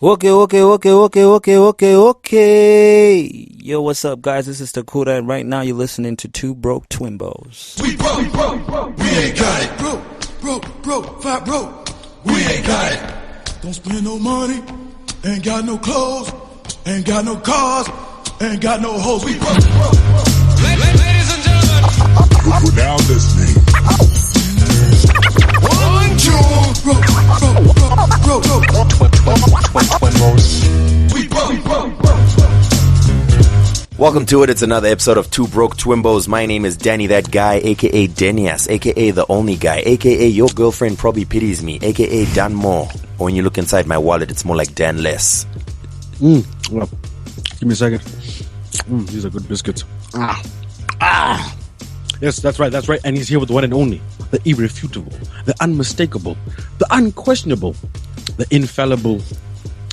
Okay. Yo, what's up, guys? This is Takura, and right now you're listening to Two Broke Twimbos. We broke, we ain't got it. Broke, fat broke, we ain't got it. Don't spend no money, ain't got no clothes, ain't got no cars, ain't got no hoes. We broke. Ladies and gentlemen, we're now listening. 1, 2, broke. We broke. Welcome to it. It's another episode of Two Broke Twimbos. My name is Danny That Guy, aka Denias, aka The Only Guy, aka Your Girlfriend Probably Pities Me, aka Dan More. Or when you look inside my wallet, it's more like Dan Less. Well, give me a second. These are good biscuits. Yes, that's right. And he's here with the one and only, the irrefutable, the unmistakable, the unquestionable, the infallible,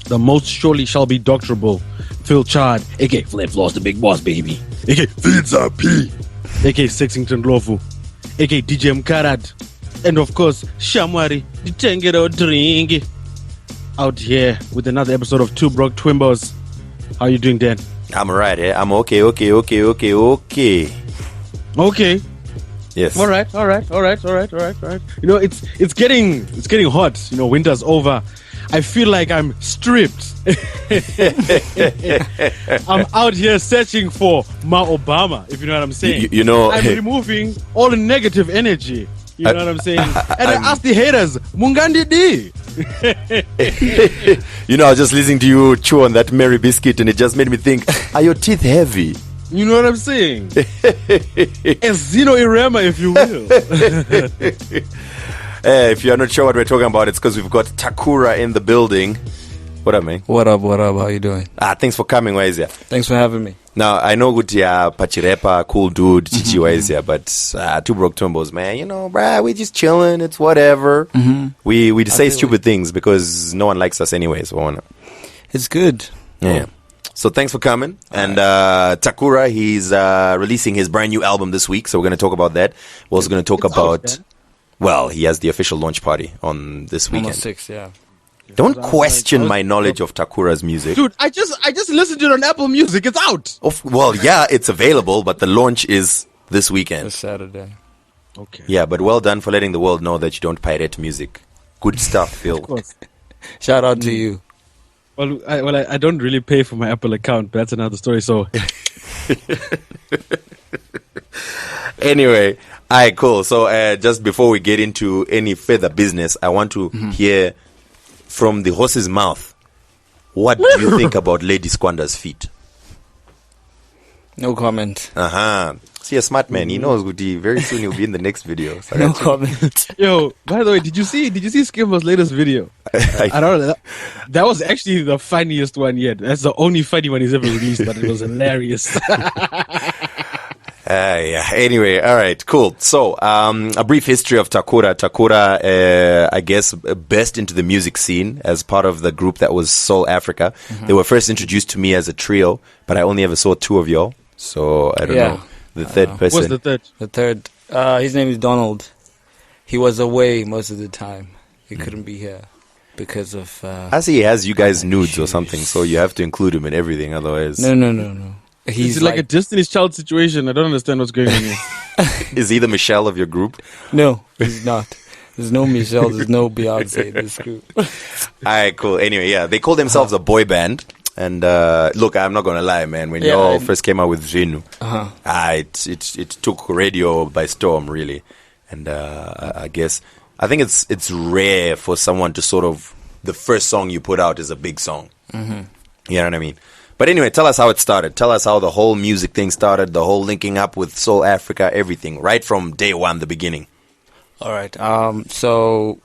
the most surely shall be doctorable, Phil Chard, aka Flip Floss the Big Boss Baby, aka Pizza P, aka Sexington Lofu, aka DJ Mkarad, and of course, Shamwari, the Tengero Drink, out here with another episode of Two Broke Twimbos. How you doing, Dan? I'm alright, eh? I'm okay. Okay. Yes. All right. You know, it's getting hot. You know, winter's over. I feel like I'm stripped. I'm out here searching for Ma Obama, if you know what I'm saying. You know, I'm removing all the negative energy. You know what I'm saying? And I ask the haters, Mungandi D. You know, I was just listening to you chew on that Mary biscuit and it just made me think, are your teeth heavy? You know what I'm saying? A Zvinhu Irema, if you will. If you're not sure what we're talking about, it's because we've got Takura in the building. What up, man? What up? How you doing? Thanks for coming, Waizia. Thanks for having me. Now, I know Gutia, Pachirepa, cool dude, Chichi Waizia, but Two Broke Twimbos, man, you know, bruh, we just chilling, it's whatever. We say stupid things because no one likes us anyways. It's good. Yeah. So thanks for coming. And Takura, he's releasing his brand new album this week, so we're going to talk about that. We're also going to talk about... Well, he has the official launch party on this weekend. On the 6th, yeah. Don't question my knowledge of Takura's music. Dude, I just listened to it on Apple Music. It's out. Well, yeah, it's available, but the launch is this weekend. This Saturday. Okay. Yeah, but well done for letting the world know that you don't pirate music. Good stuff, Phil. Of course. Shout out to you. Well, I don't really pay for my Apple account, but that's another story. So, anyway, alright, cool. So, just before we get into any further business, I want to hear from the horse's mouth. What do you think about Lady Squander's feet? No comment. See, a smart man. He knows very soon he'll be in the next video. So No comment. yo, by the way, did you see Skimbo's latest video? I don't know. That was actually the funniest one yet. That's the only funny one he's ever released, but it was hilarious. Yeah. Anyway, all right, cool. So, a brief history of Takura. Takura, I guess, burst into the music scene as part of the group that was Soul Afrika. They were first introduced to me as a trio, but I only ever saw two of y'all. So, I don't know. The third person. What's the third? The third. His name is Donald. He was away most of the time. He couldn't be here because of... I see he has you guys nudes or something, so you have to include him in everything, otherwise... No. He's like a Destiny's Child situation. I don't understand what's going on here. Is he the Michelle of your group? No, he's not. There's no Michelle, there's no Beyonce in this group. Alright, cool. Anyway, yeah, they call themselves a boy band. And look, I'm not gonna lie, man. When y'all first came out with Zvinhu, it took radio by storm, really. And I think it's rare for someone to sort of, the first song you put out is a big song. You know what I mean? But anyway, tell us how it started. Tell us how the whole music thing started, the whole linking up with Soul Afrika, everything, right from day one, the beginning. All right. So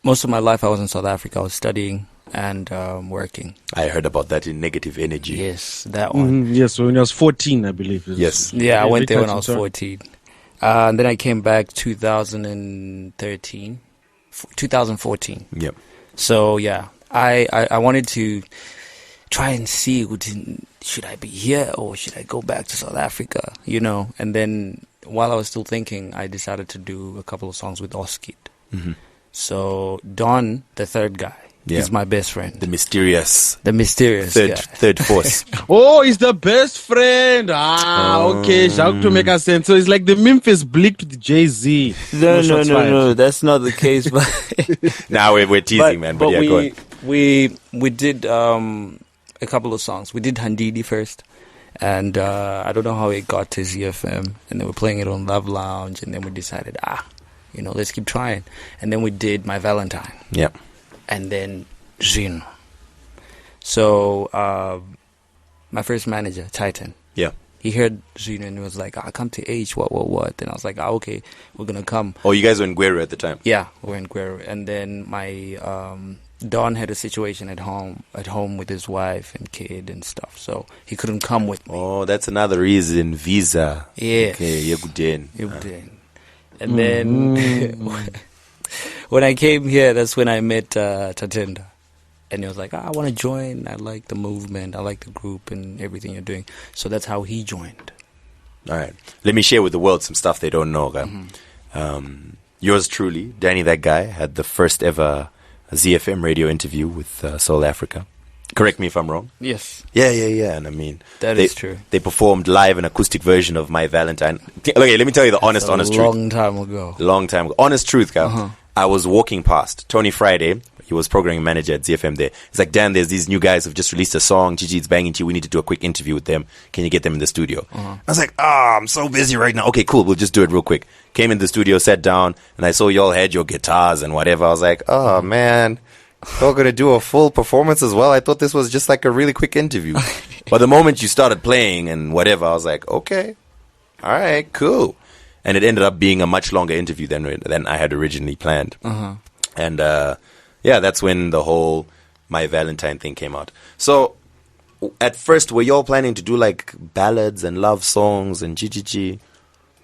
most of my life I was in South Africa. I was studying and working. I heard about that in Negative Energy. Yes, that one. Yes, when I was 14, I believe. Yes. Yeah, I went there when I was 14. And then I came back 2014. Yep. So, yeah, I wanted to try and see, should I be here or should I go back to South Africa, you know? And then while I was still thinking, I decided to do a couple of songs with Oskid. So Don, the third guy, Yeah. He's my best friend. The mysterious guy. third force. Oh, he's the best friend. Okay. Jacques to make sense. So it's like the Memphis Bleak to the Jay-Z. No. That's not the case. But Now we're teasing, man. But yeah, go on. we did a couple of songs. We did Handidi first. And I don't know how it got to ZFM. And then we're playing it on Love Lounge. And then we decided, let's keep trying. And then we did My Valentine. Yeah. And then Zvinhu. So my first manager, Titan. Yeah. He heard Zvinhu and he was like, come to H, what? And I was like, okay, we're going to come. Oh, you guys were in Guero at the time? Yeah, we were in Guero. And then my Don had a situation at home with his wife and kid and stuff. So he couldn't come with me. Oh, that's another reason. Visa. Yes. Okay, Yeguden. And then when I came here, that's when I met Tatenda. And he was like, I want to join. I like the movement. I like the group and everything you're doing. So that's how he joined. All right. Let me share with the world some stuff they don't know. Yours truly, Danny That Guy, had the first ever ZFM radio interview with Soul Afrika. Correct me if I'm wrong. Yes. Yeah. And I mean, that is true. They performed live an acoustic version of My Valentine. Okay, let me tell you the honest truth. Long time ago. Honest truth, guy. I was walking past Tony Friday. He was programming manager at ZFM there. He's like, Dan, there's these new guys who've just released a song. Gigi, it's banging to you. We need to do a quick interview with them. Can you get them in the studio? I was like, I'm so busy right now. Okay, cool. We'll just do it real quick. Came in the studio, sat down, and I saw y'all had your guitars and whatever. I was like, oh, man. Y'all going to do a full performance as well? I thought this was just like a really quick interview. But the moment you started playing and whatever, I was like, okay. All right, cool. And it ended up being a much longer interview than I had originally planned. And that's when the whole My Valentine thing came out. So at first, were y'all planning to do like ballads and love songs and GGG?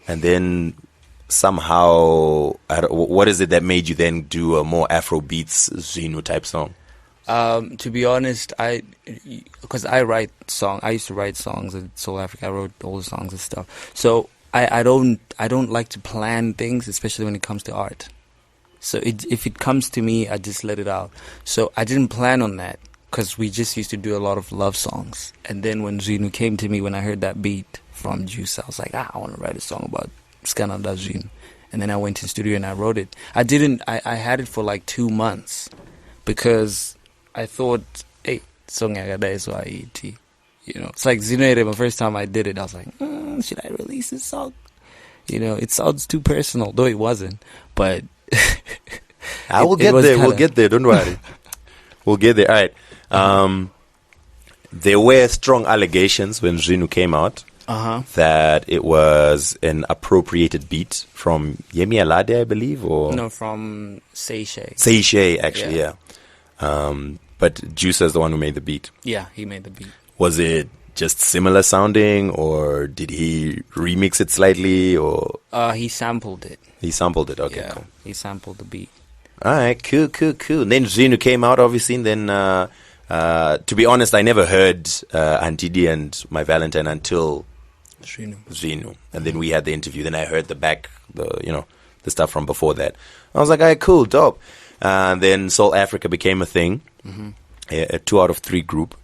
And then somehow, what is it that made you then do a more Afrobeats Zvinhu type song? To be honest, because I write songs. I used to write songs at Soul Afrika. I wrote all the songs and stuff. So I don't like to plan things, especially when it comes to art. So if it comes to me, I just let it out. So I didn't plan on that because we just used to do a lot of love songs. And then when Zvinhu came to me, when I heard that beat from Juice, I was like, I want to write a song about Skana da Zvinhu. And then I went to the studio and I wrote it. I had it for like 2 months because I thought, hey, song it's like Zvinhu, the first time I did it, I was like, should I release this song? It sounds too personal, though it wasn't. But we'll get there. We'll get there. Don't worry. We'll get there. All right. There were strong allegations when Zvinhu came out that it was an appropriated beat from Yemi Alade, I believe, or no, from Seishe. Seishe, actually, yeah. But Juice is the one who made the beat. Yeah, he made the beat. Was it just similar sounding, or did he remix it slightly, or he sampled it. He sampled it. Okay, yeah, cool. He sampled the beat. All right, cool. And then Zvinhu came out, obviously, and then to be honest, I never heard Antidi and My Valentine until Zvinhu, and then we had the interview. Then I heard the stuff from before that. I was like, all right, cool, dope. Then Soul Afrika became a thing, a 2 out of 3 group.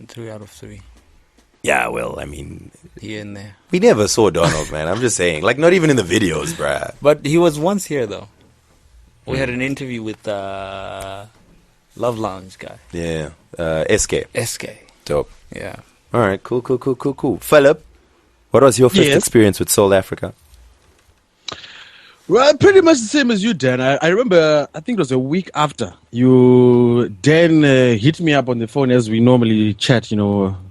3 out of 3. Yeah, well, I mean, here and there. We never saw Donald, man. I'm just saying, like, not even in the videos, bruh. But he was once here, though. We had an interview with Love Lounge guy. Yeah, SK. Dope. Yeah. All right, cool. Philip, what was your first experience with Soul Afrika? Well, pretty much the same as you, Dan. I remember, I think it was a week after Dan hit me up on the phone as we normally chat,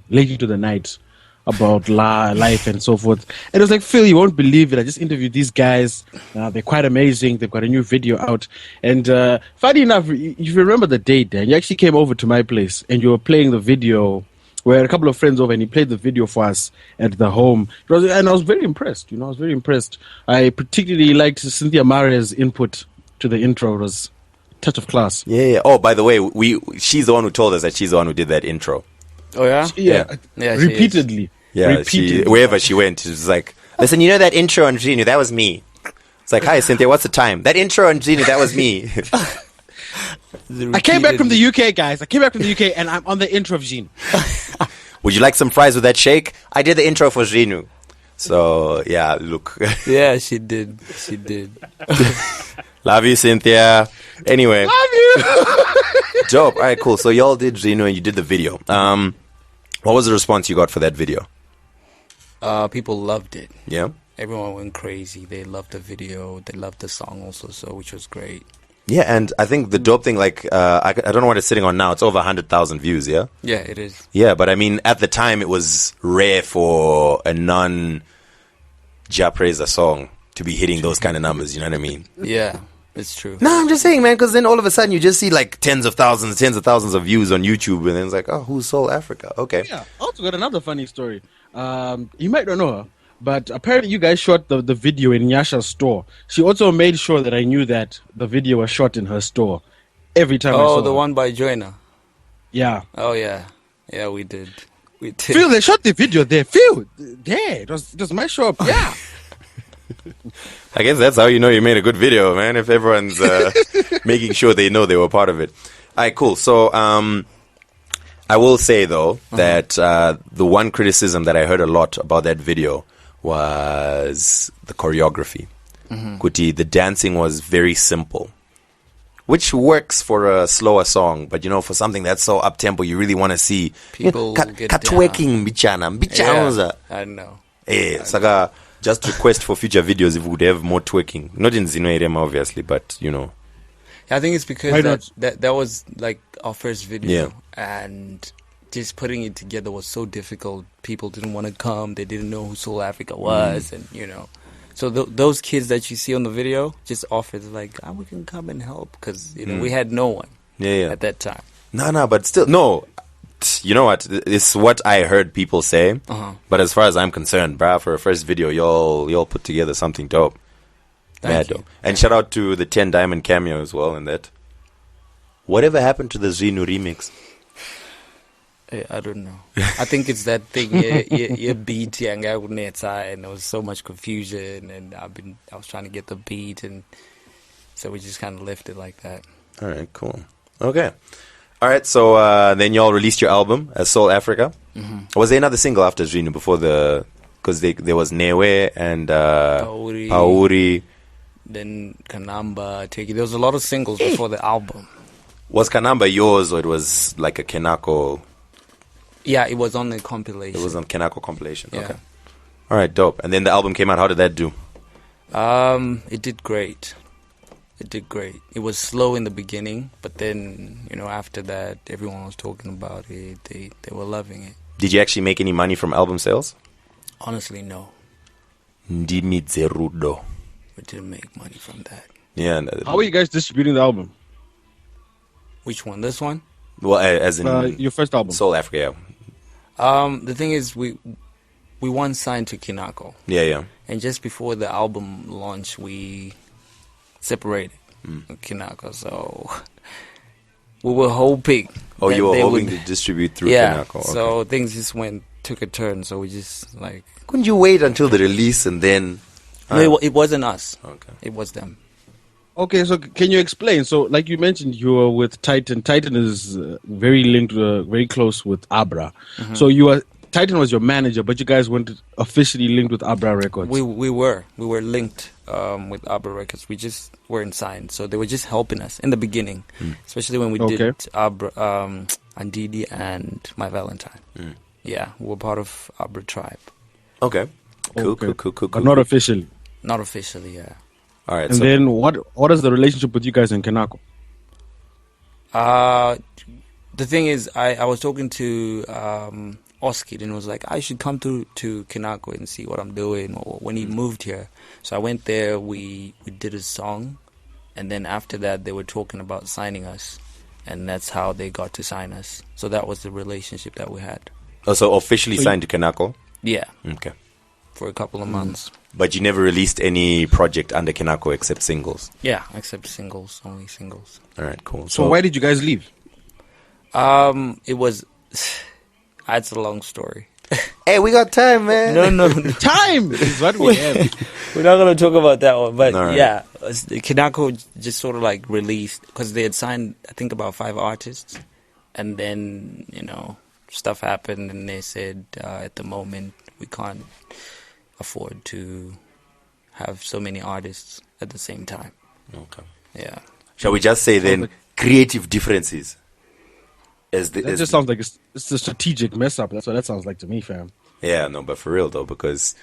late into the night about life and so forth. And it was like, Phil, you won't believe it. I just interviewed these guys. They're quite amazing. They've got a new video out. And funny enough, if you remember the date, Dan, you actually came over to my place and you were playing the video. We had a couple of friends over and he played the video for us at the home. And I was very impressed. I particularly liked Cynthia Mare's input to the intro. It was a touch of class. Yeah. Oh, by the way, she's the one who told us that she's the one who did that intro. Oh, yeah? Yeah, repeatedly. Yeah, wherever she went, she was like, listen, that intro on Zvinhu, that was me. It's like, hi, Cynthia, what's the time? That intro on Zvinhu, that was me. I came back from the UK, guys. I came back from the UK, and I'm on the intro of Zvinhu. Would you like some fries with that shake? I did the intro for Zvinhu. So, yeah, look. Yeah, she did. She did. Love you, Cynthia. Anyway. Love you. Dope. All right, cool. So y'all did Zvinhu and you did the video. What was the response you got for that video? People loved it. Yeah? Everyone went crazy. They loved the video. They loved the song also, so which was great. Yeah, and I think the dope thing, like, I don't know what it's sitting on now. It's over 100,000 views, yeah? Yeah, it is. Yeah, but I mean, at the time, it was rare for a non-Japreza song to be hitting those kind of numbers, you know what I mean? Yeah, it's true. No, I'm just saying, man, because then all of a sudden you just see like tens of thousands of views on YouTube, and then it's like, oh, who's Soul Afrika? Okay. Yeah, I also got another funny story. You might not know her, but apparently you guys shot the video in Nyasha's store. She also made sure that I knew that the video was shot in her store every time I saw the her. one by Joyner. Yeah. Oh, yeah. Yeah, we did. We did. Phil, they shot the video there. Phil, there. It was my shop. Yeah. I guess that's how you know you made a good video, man, if everyone's making sure they know they were part of it. All right, cool. So I will say, though, that the one criticism that I heard a lot about that video was the choreography. Kuti, the dancing was very simple, which works for a slower song, but, you know, for something that's so up-tempo, you really want to see People get twerking, bichana. Yeah, I know. Saga, just request for future videos if we would have more twerking. Not in Zvinhu area, obviously, but, you know. I think it's because that was like our first video, Yeah. and just putting it together was so difficult. People didn't want to come. They didn't know who Soul Afrika was, and, you know. So those kids that you see on the video just offered, like, we can come and help, because, you know, we had no one at that time. No, but still, no. You know what? It's what I heard people say. But as far as I'm concerned, bruh, for a first video, y'all put together something dope. Thank you. Dope. And shout out to the 10 Diamond cameo as well in that. Whatever happened to the Zvinhu remix? I don't know. I think it's that thing. You beat and there was so much confusion, and I was trying to get the beat, and so we just kind of left it like that. All right, cool. Okay. All right, so then y'all released your album as Soul Afrika. Was there another single after Zvinhu before because there was Newe and Pauri. Then Kanamba, There was a lot of singles before the album. Was Kanamba yours, or it was like a Kenako? Yeah, it was on the compilation. It was on Kenako compilation. Yeah. Okay. All right, dope. And then the album came out. How did that do? It did great. It did great. It was slow in the beginning, but then, you know, after that, everyone was talking about it. They were loving it. Did you actually make any money from album sales? Honestly, no. Ndimi zerudo. We didn't make money from that. Yeah. How are you guys distributing the album? Which one? This one? Well, as in your first album. Soul Afrika, yeah. The thing is, we once signed to Kenako. Yeah. And just before the album launch, we separated Kenako. So we were hoping. Oh, you were hoping to distribute through Kenako. Okay. So things just took a turn. So we just like. Couldn't you wait until the release and then? No, it wasn't us. Okay. It was them. Okay, so can you explain? So, like you mentioned, you were with Titan. Titan is very linked, very close with Abra. So Titan was your manager, but you guys weren't officially linked with Abra Records. We were linked with Abra Records. We just weren't signed, so they were just helping us in the beginning, especially when we did Abra, Andidi and My Valentine. Yeah, we were part of Abra Tribe. Okay. Cool. But not officially. Not officially, yeah. All right. And then what is the relationship with you guys in Kenako? The thing is, I was talking to Oskid, and was like, I should come to Kenako and see what I'm doing, or when he moved here. So I went there, we did a song, and then after that they were talking about signing us, and that's how they got to sign us. So that was the relationship that we had. Oh, so officially signed to Kenako? Yeah. Okay. For a couple of months. But you never released any project under Kenako except singles? Yeah, except singles, only singles. All right, cool. So why did you guys leave? It was... That's a long story. Hey, we got time, man. No. Time is what we have. We're not gonna talk about that one, but Alright. yeah, Kenako just sort of like released because they had signed, I think, about 5 artists, and then stuff happened, and they said at the moment we can't afford to have so many artists at the same time. Okay. Yeah. Shall we just say then creative differences? That just sounds like it's a strategic mess up. That's what that sounds like to me, fam. Yeah, no, but for real though, because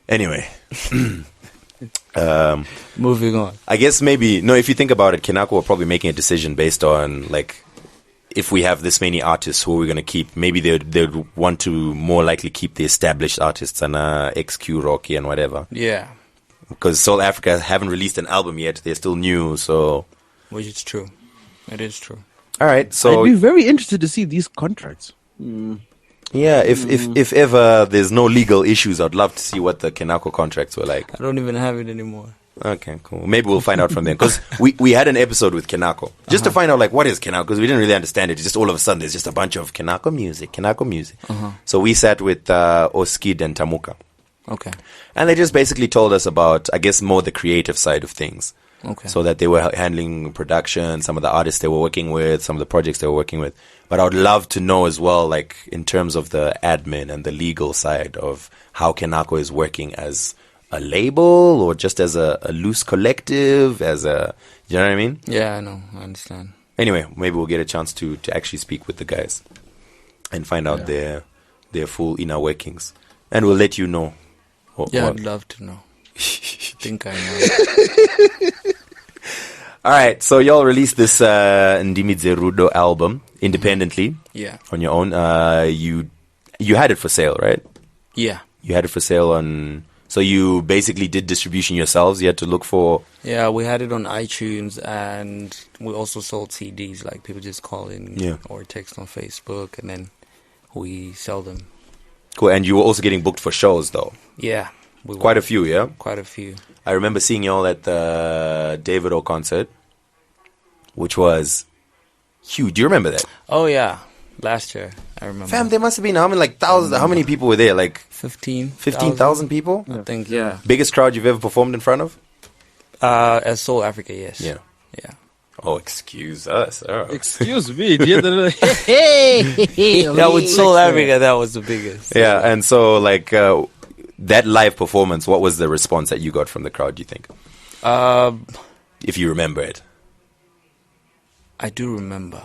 anyway. Moving on. I guess maybe if you think about it, Kenako are probably making a decision based on like if we have this many artists, who are we going to keep? Maybe they'd want to more likely keep the established artists and XQ Rocky and whatever. Yeah. Because Soul Afrika haven't released an album yet; they're still new. So, which is true. It is true. All right, so I'd be very interested to see these contracts. yeah, if ever there's no legal issues, I'd love to see what the Kenako contracts were like. I don't even have it anymore. Okay, cool. Maybe we'll find out from them because we had an episode with Kenako just to find out like what is Kenako, because we didn't really understand it. It's just all of a sudden there's just a bunch of Kenako music. So we sat with Oskid and Tamuka. Okay. And they just basically told us about, I guess, more the creative side of things. Okay. So that they were handling production, some of the artists they were working with, some of the projects they were working with. But I would love to know as well, like, in terms of the admin and the legal side of how Kenako is working as a label or just as a loose collective, you know what I mean? Yeah, I know. I understand. Anyway, maybe we'll get a chance to actually speak with the guys and find out their full inner workings. And we'll let you know. I'd love to know. I think I know. All right, so y'all released this Ndimi Zerudo album independently. Yeah. On your own. You had it for sale, right? Yeah. You had it for sale on... So you basically did distribution yourselves? You had to look for... Yeah, we had it on iTunes, and we also sold CDs. Like, people just call in or text on Facebook, and then we sell them. Cool, and you were also getting booked for shows, though? Yeah. Quite a few, yeah? Quite a few. I remember seeing y'all at the David O concert, which was huge. Do you remember that? Oh, yeah. Last year, I remember. Fam, there must have been how many, like, thousands? How many people were there? Like 15,000 people? I think, yeah. Biggest crowd you've ever performed in front of? At Soul Afrika, yes. Yeah. Yeah. Oh, excuse us. Oh. Excuse me. Hey, Yeah, with Soul Afrika, that was the biggest. Yeah, and so, like, that live performance, what was the response that you got from the crowd, do you think? If you remember it. I do remember.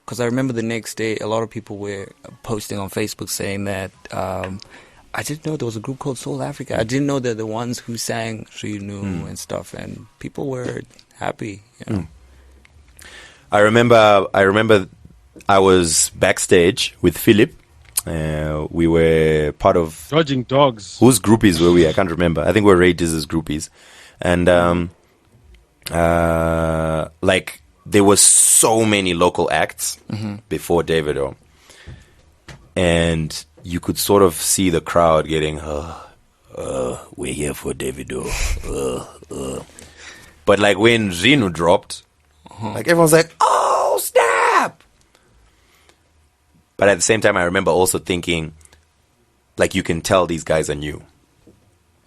Because I remember the next day, a lot of people were posting on Facebook saying that I didn't know there was a group called Soul Afrika. I didn't know they're the ones who sang Zvinhu and stuff, and people were happy. You know? I remember I was backstage with Philip. We were part of... Dodging dogs. Whose groupies were we? I can't remember. I think we were Ray Diz's groupies. And, like... There were so many local acts before Davido. And you could sort of see the crowd getting, we're here for Davido. But like when Zvinhu dropped, like everyone's like, oh, snap! But at the same time, I remember also thinking, like, you can tell these guys are new.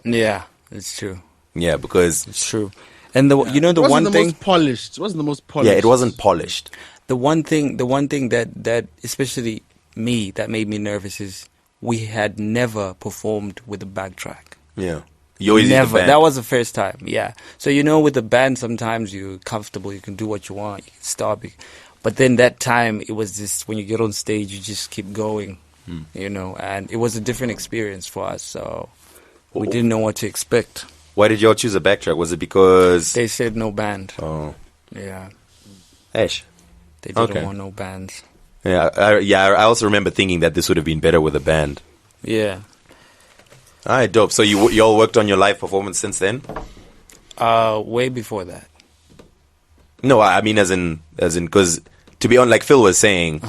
Yeah, it's true. Yeah, because... It's true. And the one thing, most polished. It wasn't the most polished. Yeah, it wasn't polished. The one thing that especially me, that made me nervous is we had never performed with a backtrack. Yeah, you always never. That was the first time. Yeah. So with the band, sometimes you're comfortable. You can do what you want. You can stop it. But then that time, it was just when you get on stage, you just keep going. And it was a different experience for us. So we didn't know what to expect. Why did y'all choose a backtrack? Was it because... They said no band. Oh. Yeah. Ash. They didn't want no bands. Yeah, I also remember thinking that this would have been better with a band. Yeah. All right, dope. So y'all worked on your live performance since then? Way before that. No, I mean as in, because to be honest, like Phil was saying,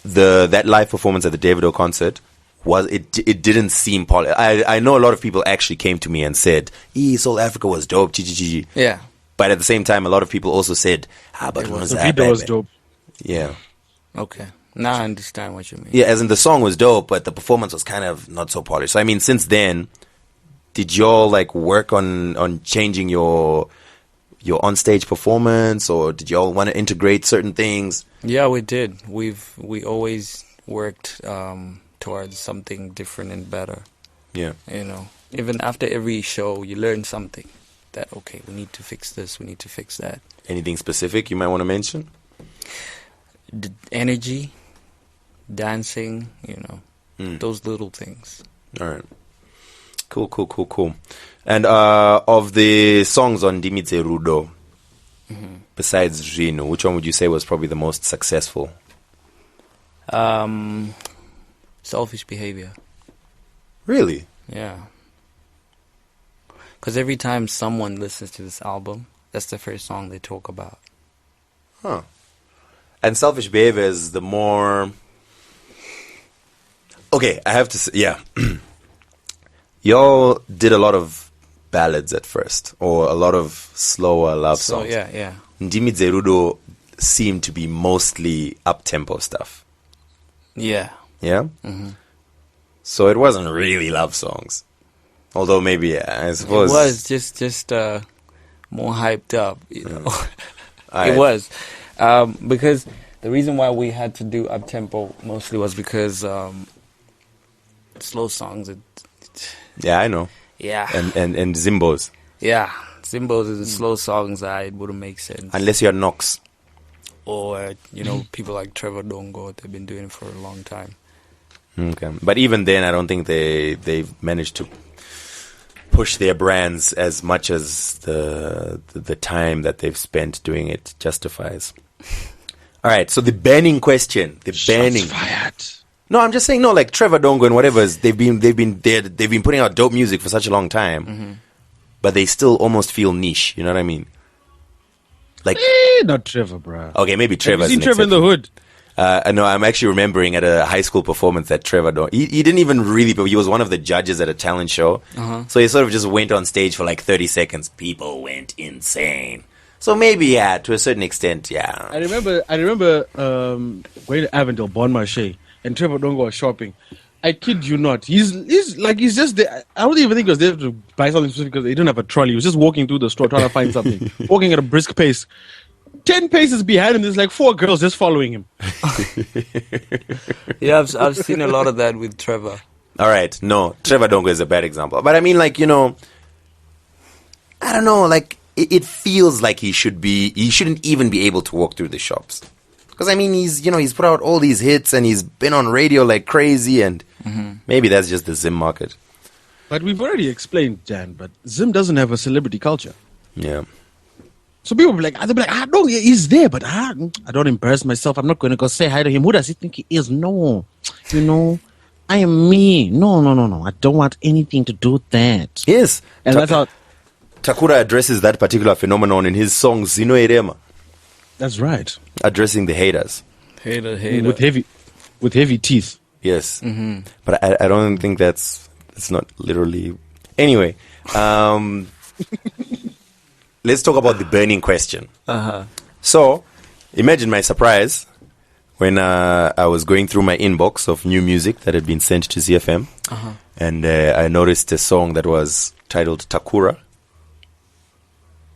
that live performance at the Davido concert, it didn't seem polished. I know a lot of people actually came to me and said, Soul Afrika was dope, Yeah. But at the same time, a lot of people also said, but it was The that video bad, was man. dope. Yeah. Okay. Now I understand what you mean. Yeah, as in the song was dope, but the performance was kind of not so polished. So I mean, since then, did y'all like work on changing your on-stage performance, or did y'all want to integrate certain things? Yeah, we did. We always worked towards something different and better. Yeah. You know, even after every show, you learn something. That, okay, we need to fix this, we need to fix that. Anything specific you might want to mention? Energy, dancing, you know, those little things. All right. Cool. And of the songs on Dimitse Rudo, besides Zvinhu, which one would you say was probably the most successful? Selfish Behavior. Really? Yeah. Because every time someone listens to this album, that's the first song they talk about. Huh. And Selfish Behavior is the more... Okay, I have to say, yeah. Y'all did a lot of ballads at first, or a lot of slower love songs. Yeah. Ndimi Zerudo seemed to be mostly up-tempo stuff. Yeah. Yeah? Mm-hmm. So it wasn't really love songs. Although maybe, yeah, I suppose... It was just more hyped up, you know. It was. Because the reason why we had to do up-tempo mostly was because slow songs... Yeah, I know. Yeah. And Zimbos. Yeah. Zimbos and slow songs, it wouldn't make sense. Unless you're Knox. Or, you know, people like Trevor Dongo, they've been doing it for a long time. Okay. But even then, I don't think they've managed to push their brands as much as the time that they've spent doing it justifies. All right, so the banning question. Shots fired. No, I'm just saying, no, like Trevor Dongo and whatever, they've been putting out dope music for such a long time, but they still almost feel niche. You know what I mean? Like, not Trevor, bro. Okay, maybe Trevor. Have you seen Trevor in the Hood? No, I'm actually remembering at a high school performance that Trevor Dongo, he didn't even really, but he was one of the judges at a talent show. So he sort of just went on stage for like 30 seconds. People went insane. So maybe, yeah, to a certain extent, yeah. I remember going to Avondale, Bon Marché, and Trevor Dongo was shopping. I kid you not. He's just there. I don't even think he was there to buy something specific because he didn't have a trolley. He was just walking through the store trying to find something. Walking at a brisk pace. 10 paces behind him, there's like 4 girls just following him. Yeah, I've seen a lot of that with Trevor. All right, no, Trevor Dongo is a bad example. But I mean, like, you know, I don't know, like, it feels like he shouldn't even be able to walk through the shops. Because, I mean, he's put out all these hits and he's been on radio like crazy, and maybe that's just the Zim market. But we've already explained, Jan, but Zim doesn't have a celebrity culture. Yeah. So people will be like, no, he's there, but I don't embarrass myself. I'm not going to go say hi to him. Who does he think he is? No. You know, I am me. No. I don't want anything to do with that. Yes. And that's how... Takura addresses that particular phenomenon in his song Zino Erema. That's right. Addressing the haters. Hater. With heavy teeth. Yes. Mm-hmm. But I don't think it's not literally... Anyway, let's talk about the burning question. So, imagine my surprise when I was going through my inbox of new music that had been sent to ZFM, and I noticed a song that was titled Takura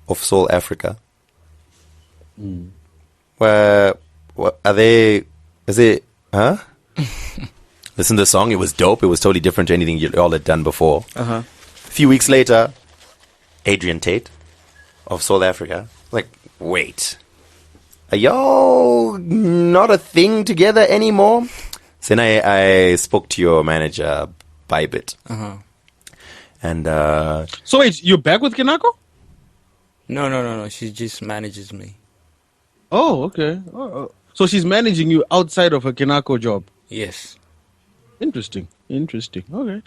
of Soul Afrika. What are they? Is it? Huh? Listen to the song. It was dope. It was totally different to anything you all had done before. A few weeks later, Adrian Tate of Soul Afrika. Like, wait, are y'all not a thing together anymore? So then I spoke to your manager, Bybit. And so wait, you're back with Kenako? No. She just manages me. Oh, okay. So she's managing you outside of her Kenako job? Yes. Interesting. All right.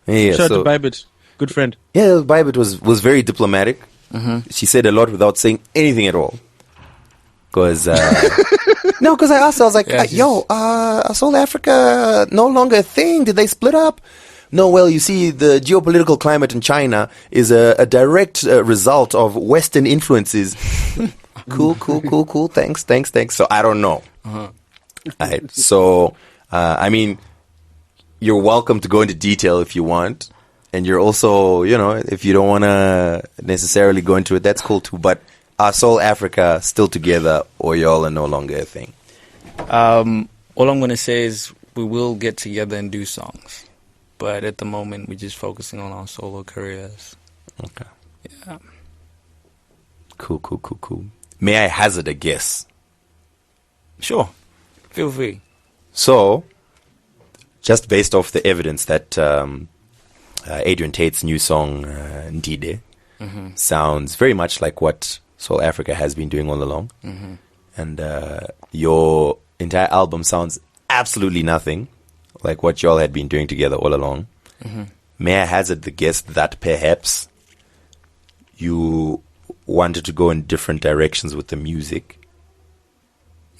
Yeah, Shout out to Bybit. Good friend. Yeah, Bybit was very diplomatic. She said a lot without saying anything at all. Because because I asked her, I was like, Soul Afrika no longer a thing? Did they split up? No, well, you see, the geopolitical climate in China is a direct result of Western influences. Cool. Thanks. So I don't know. Right. So, I mean, you're welcome to go into detail if you want. and you're also, if you don't want to necessarily go into it, that's cool too. But are Soul Afrika still together, or y'all are no longer a thing? All I'm going to say is we will get together and do songs. But at the moment, we're just focusing on our solo careers. Okay. Yeah. Cool. May I hazard a guess? Sure. Feel free. So, just based off the evidence that Adrian Tate's new song, Ndide, sounds very much like what Soul Afrika has been doing all along. Mm-hmm. And your entire album sounds absolutely nothing like what y'all had been doing together all along. Mm-hmm. May I hazard the guess that perhaps you wanted to go in different directions with the music,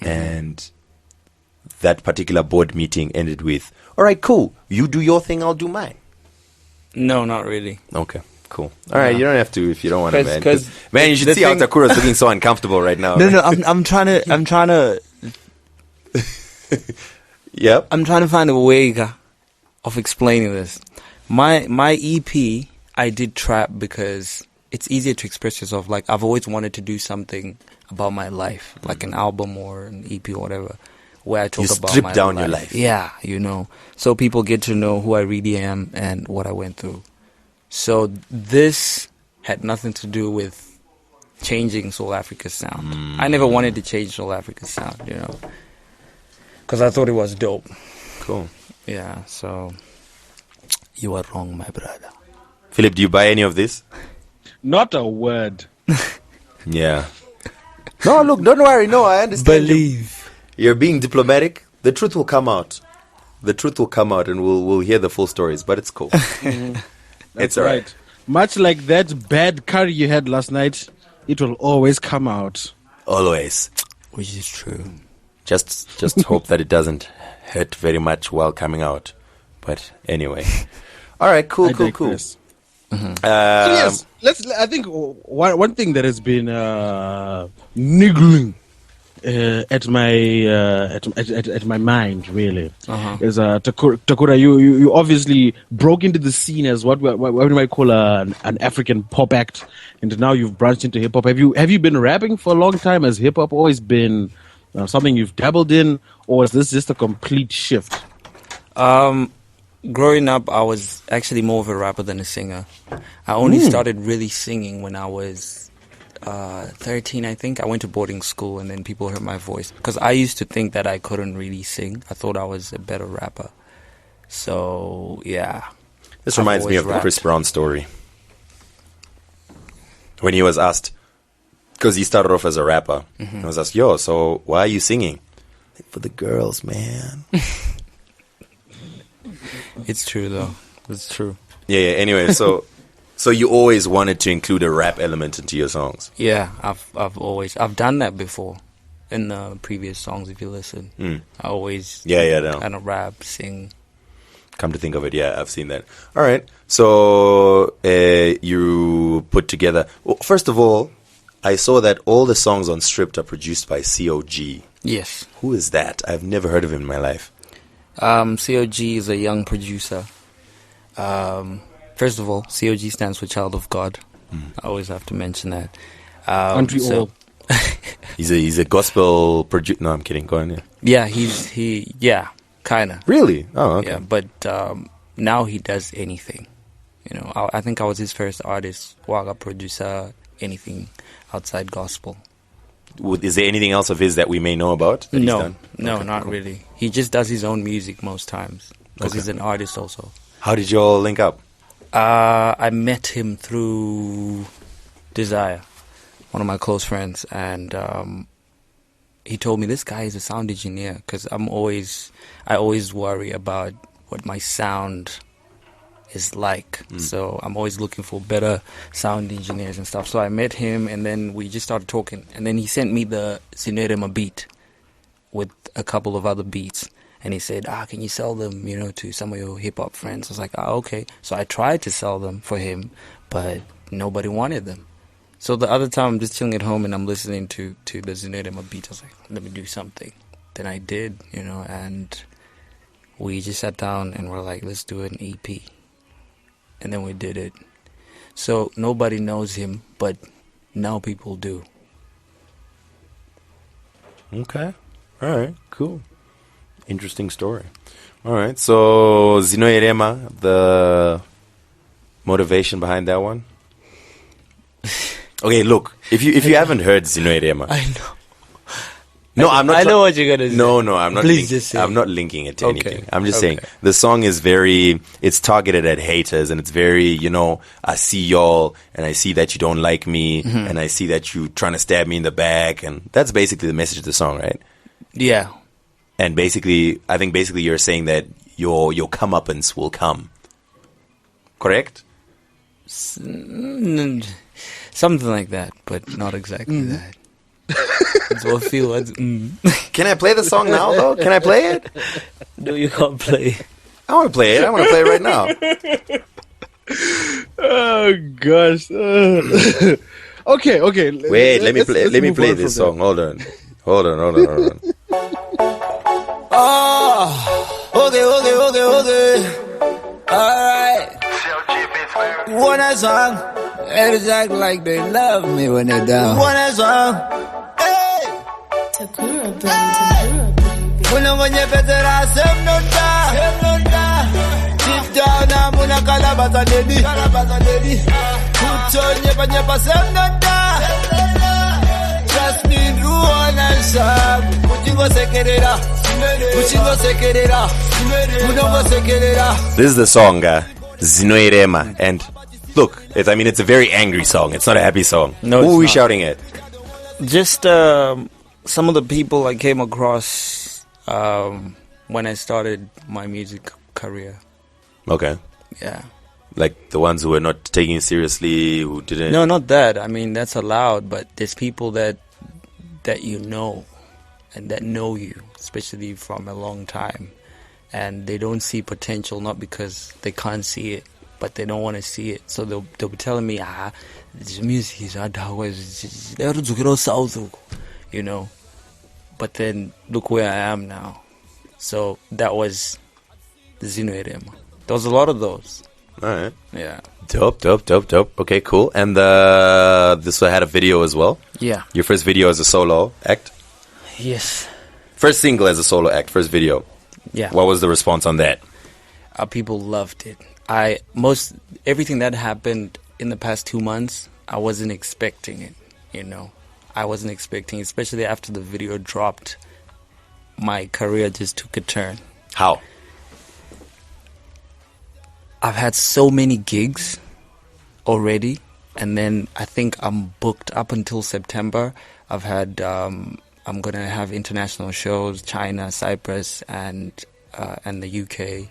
and that particular board meeting ended with, all right, cool, you do your thing, I'll do mine? No, not really. Okay, cool. All right, you don't have to if you don't want to, man. 'Cause Man, you should see how Takura's looking so uncomfortable right now. No, I'm trying to Yep. I'm trying to find a way of explaining this. My EP, I did trap because it's easier to express yourself. Like, I've always wanted to do something about my life, like an album or an EP or whatever, where I talk about strip my down your life. Yeah, so people get to know who I really am and what I went through. So this had nothing to do with changing Soul Afrika's sound. I never wanted to change Soul Afrika's sound, because I thought it was dope. Cool. Yeah, so you are wrong, my brother. Philip, do you buy any of this? Not a word. Yeah. No, look, don't worry. No, I understand. Believe. You're being diplomatic. The truth will come out. The truth will come out, and we'll hear the full stories. But it's cool. It's all right. Much like that bad curry you had last night, it will always come out. Always. Which is true. Just hope that it doesn't hurt very much while coming out. But anyway. All right, cool. Yes, I think one thing that has been niggling at my mind really is Tecora. You obviously broke into the scene as what we might call an African pop act, and now you've branched into hip hop. Have you been rapping for a long time? Has hip hop always been something you've dabbled in, or is this just a complete shift? Growing up, I was actually more of a rapper than a singer. I only started really singing when I was 13, I think. I went to boarding school, and then people heard my voice. Because I used to think that I couldn't really sing. I thought I was a better rapper. So, yeah. This reminds me of the Chris Brown story. When he was asked, because he started off as a rapper, he was asked, yo, so why are you singing? For the girls, man. It's true, though. It's true. Yeah. Anyway, so you always wanted to include a rap element into your songs. Yeah, I've done that before in the previous songs. If you listen, I always kind of rap, sing. Come to think of it, yeah, I've seen that. All right, so you put together. Well, first of all, I saw that all the songs on Stripped are produced by COG. Yes. Who is that? I've never heard of him in my life. COG is a young producer. First of all, COG stands for Child of God. I always have to mention that. Aren't we all? He's a gospel producer. No, I'm kidding. Go on. Yeah, he kind of. Really? Oh, okay. Yeah, but now he does anything. I think I was his first artist, Waga producer, anything outside gospel. Is there anything else of his that we may know about? That he's done? No, not really. He just does his own music most times because he's an artist also. How did you all link up? I met him through Desire, one of my close friends, and he told me this guy is a sound engineer because I always worry about what my sound is like. So I'm always looking for better sound engineers and stuff. So I met him, and then we just started talking. And then he sent me the Zvinhu beat with a couple of other beats. And he said, can you sell them, to some of your hip-hop friends? I was like, okay. So I tried to sell them for him, but nobody wanted them. So the other time I'm just chilling at home and I'm listening to the Zvinhu beat. I was like, let me do something. Then I did, and we just sat down and we're like, let's do an EP. and then we did it. So nobody knows him, but now people do. Okay. All right. Cool. Interesting story. All right. So Zvinhu Irema, the motivation behind that one. Okay, look. If you haven't heard Zvinhu Irema, I know. no, I'm not. I know what you're gonna say. No, I'm not. Please just say. I'm not linking it to Okay. anything. I'm just saying Okay. the song is very. It's targeted at haters, and it's very. I see y'all, and I see that you don't like me, and I see that you trying to stab me in the back, and that's basically the message of the song, right? Yeah. And basically, I think you're saying that your comeuppance will come. Correct? Something like that, but not exactly that. That's what I feel. Can I play the song now, though? Can I play it? No, you can't play. I want to play it. I want to play it right now. Oh gosh. Okay. Wait, let me Let's play move on this from song. Hold on. Okay. Alright. One that song. Haters act like they love me when they're down. One that song. Hey. Takura, baby. Unongonye petera semnonda. Deep down I'm una kalabata lady. Kutonye panyepa semnonda. Trust me, ruona sab. Kuchingo sekerera. This is the song, Zvinhu Irema. And look, it's a very angry song. It's not a happy song. No, Who it's are we not. shouting at? Just some of the people I came across when I started my music career. Okay. Yeah. Like the ones who were not taking it seriously, who didn't. No, not that. I mean, that's allowed, but there's people that you know and that know you, especially from a long time, and they don't see potential, not because they can't see it, but they don't want to see it. So they'll be telling me, this music is south, but then look where I am now. So that was the Zvinhu Irema. There was a lot of those. All right. Yeah. Dope. Okay, cool. And this one had a video as well. Yeah. Your first video as a solo act. Yes. First single as a solo act. First video. Yeah. What was the response on that? People loved it. Everything that happened in the past 2 months, I wasn't expecting it. I wasn't expecting, especially after the video dropped. My career just took a turn. How? I've had so many gigs already, and then I think I'm booked up until September. I've had I'm gonna have international shows, China, Cyprus, and the UK.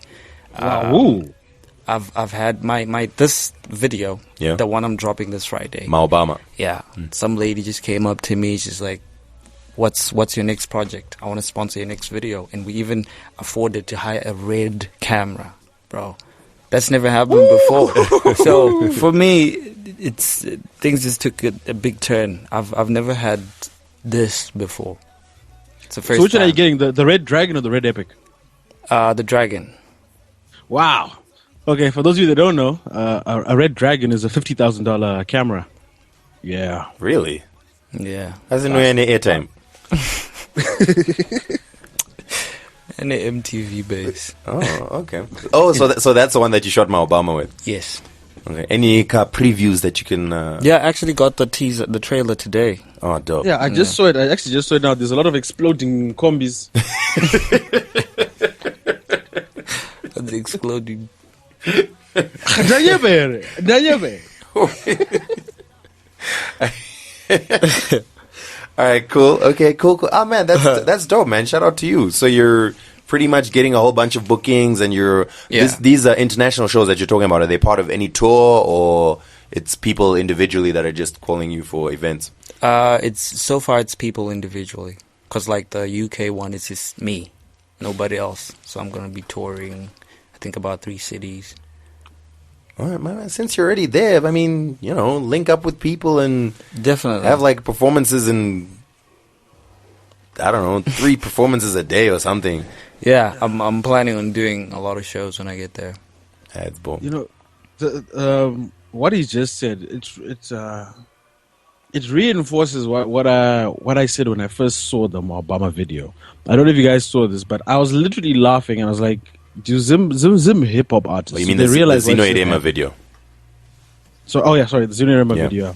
Wow. I've had my this video, Yeah. the one I'm dropping this Friday. Ma Obama. Yeah, some lady just came up to me. She's like, "What's your next project? I want to sponsor your next video." And we even afforded to hire a red camera, bro. That's never happened before. So for me, things just took a big turn. I've never had this before. It's the first. So which one are you time. getting? The Red Dragon or the Red Epic? The Dragon. Wow. Okay, for those of you that don't know, a Red Dragon is a $50,000 camera. Yeah. Really? Yeah. Hasn't no any airtime. And the MTV base. Oh, okay. Oh, so that's the one that you shot Ma Obama with. Yes. Okay. Any previews that you can? Yeah, I actually got the trailer today. Oh, dope. Yeah, I just saw it. I actually just saw it now. There's a lot of exploding combis. The exploding. Danyebe. All right, cool. Okay, cool. Oh man, that's dope, man. Shout out to you. So you're pretty much getting a whole bunch of bookings, and these are international shows that you're talking about. Are they part of any tour, or it's people individually that are just calling you for events? It's people individually, because like the UK one is just me, nobody else. So I'm gonna be touring, I think about 3 cities. All right, man. Since you're already there, I mean, link up with people and Definitely have like performances and I don't know, 3 performances a day or something. Yeah, I'm planning on doing a lot of shows when I get there. That's boom. What he just said, it reinforces what I said when I first saw the Obama video. I don't know if you guys saw this, but I was literally laughing and I was like, "Do Zim hip hop artists?" Oh, you mean they the realize Zvinhu what shit Irema happened. video? So, oh yeah, sorry, the Zim Irema Yeah. video.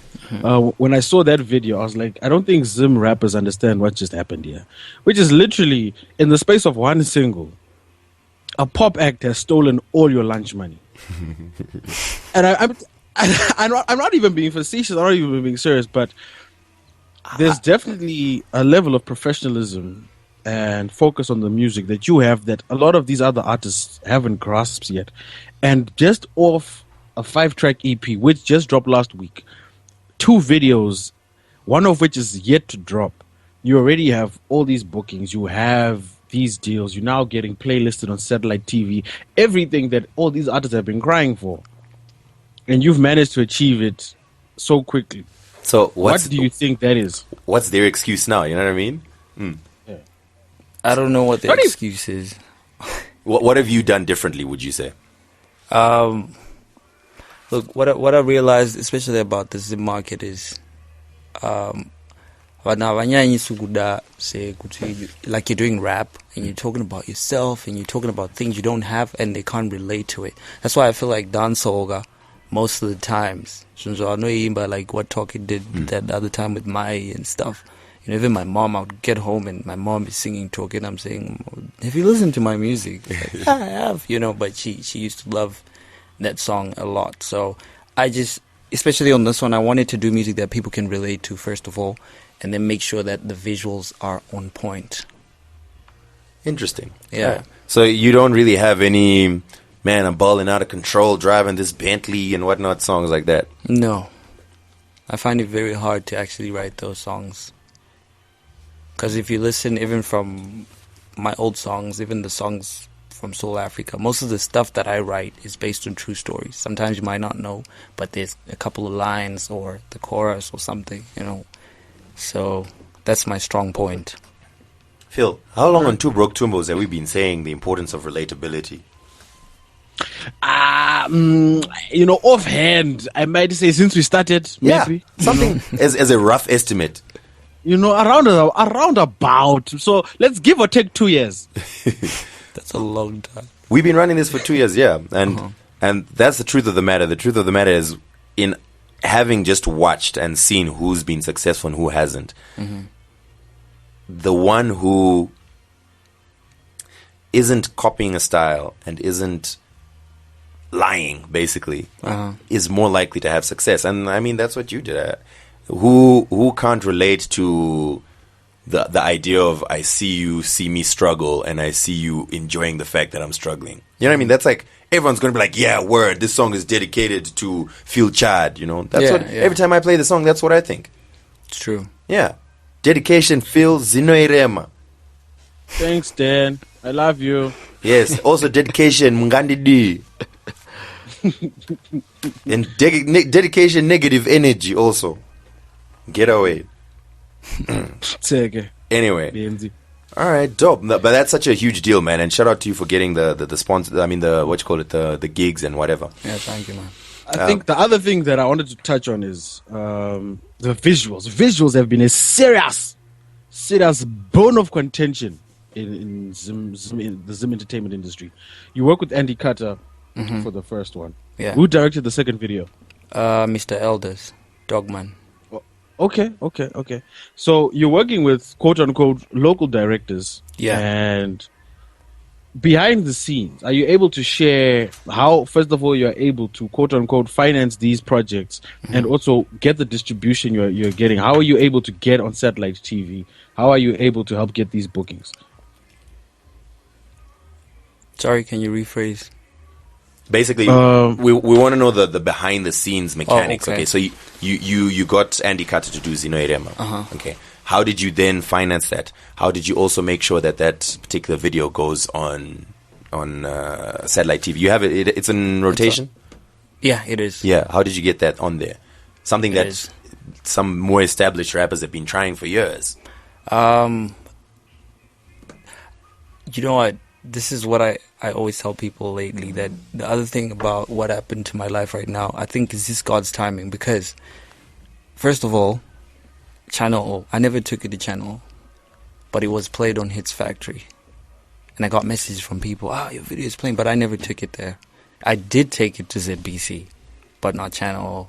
When I saw that video, I was like, I don't think Zim rappers understand what just happened here, which is literally in the space of one single, a pop act has stolen all your lunch money. And I'm not even being facetious. I'm not even being serious, but there's definitely a level of professionalism and focus on the music that you have that a lot of these other artists haven't grasped yet. And just off a 5-track EP, which just dropped last week, 2 videos, one of which is yet to drop, you already have all these bookings, you have these deals, you're now getting playlisted on satellite TV, everything that all these artists have been crying for. And you've managed to achieve it so quickly. So What do you think that is? what's their excuse now? You know what I mean? I don't know what the Not even- excuse is. What have you done differently, would you say? Look, what I realized, especially about the Zim market, is vanyanyi suguda say like you're doing rap and you're talking about yourself and you're talking about things you don't have and they can't relate to it. That's why I feel like dancehall most of the times. So I know but like what Talkie did that other time with Mai and stuff. You know, even my mom, I would get home and my mom is singing Talkie and I'm saying, "Have you listened to my music?" Like, yeah, I have, you know, but she used to love that song a lot. So I just, especially on this one, I wanted to do music that people can relate to first of all, and then make sure that the visuals are on point. Interesting. Yeah. So you don't really have any, man, I'm balling out of control, driving this Bentley and whatnot songs like that. No, I find it very hard to actually write those songs. Because if you listen even from my old songs, even the songs from Soul Afrika, most of the stuff that I write is based on true stories. Sometimes you might not know, but there's a couple of lines or the chorus or something, you know. So that's my strong point. Phil, how long on Two Broke Twimbos have we been saying the importance of relatability? You know, offhand, I might say since we started, maybe. Something as a rough estimate. You know, around about. So let's give or take 2 years. That's a long time. We've been running this for 2 years, yeah. And that's the truth of the matter. The truth of the matter is, in having just watched and seen who's been successful and who hasn't, the one who isn't copying a style and isn't lying, basically, is more likely to have success. And I mean, that's what you did. Who can't relate to the idea of I see me struggle and I see you enjoying the fact that I'm struggling? You know what I mean? That's like, everyone's going to be like, yeah, word, this song is dedicated to Phil Chad, you know? That's what every time I play the song, that's what I think. It's true. Yeah. Dedication Phil Zinoirema. Thanks, Dan. I love you. Yes. Also dedication Mngandi D. And dedication negative energy also. Get away. Anyway. BMZ. All right, dope. But that's such a huge deal, man. And shout out to you for getting the sponsor. I mean, the gigs and whatever. Yeah, thank you, man. I think the other thing that I wanted to touch on is the visuals. Visuals have been a serious bone of contention in the Zim entertainment industry. You work with Andy Carter for the first one. Yeah. Who directed the second video? Mr. Elders, Dogman. Okay. So you're working with quote unquote local directors. Yeah. And behind the scenes, are you able to share how, first of all, you're able to quote unquote finance these projects and also get the distribution you're getting? How are you able to get on satellite TV? How are you able to help get these bookings? Sorry, can you rephrase? Basically, we want to know the behind the scenes mechanics. Oh, okay. Okay, so you got Andy Carter to do Zinoirema. Okay, how did you then finance that? How did you also make sure that particular video goes on satellite TV? You have it. It's in rotation. Yeah, it is. Yeah. How did you get that on there? Something that is. some more established rappers have been trying for years. You know what? This is what I always tell people lately that the other thing about what happened to my life right now, I think is just God's timing. Because, first of all, Channel O, I never took it to Channel O, but it was played on Hits Factory. And I got messages from people, your video is playing, but I never took it there. I did take it to ZBC, but not Channel O.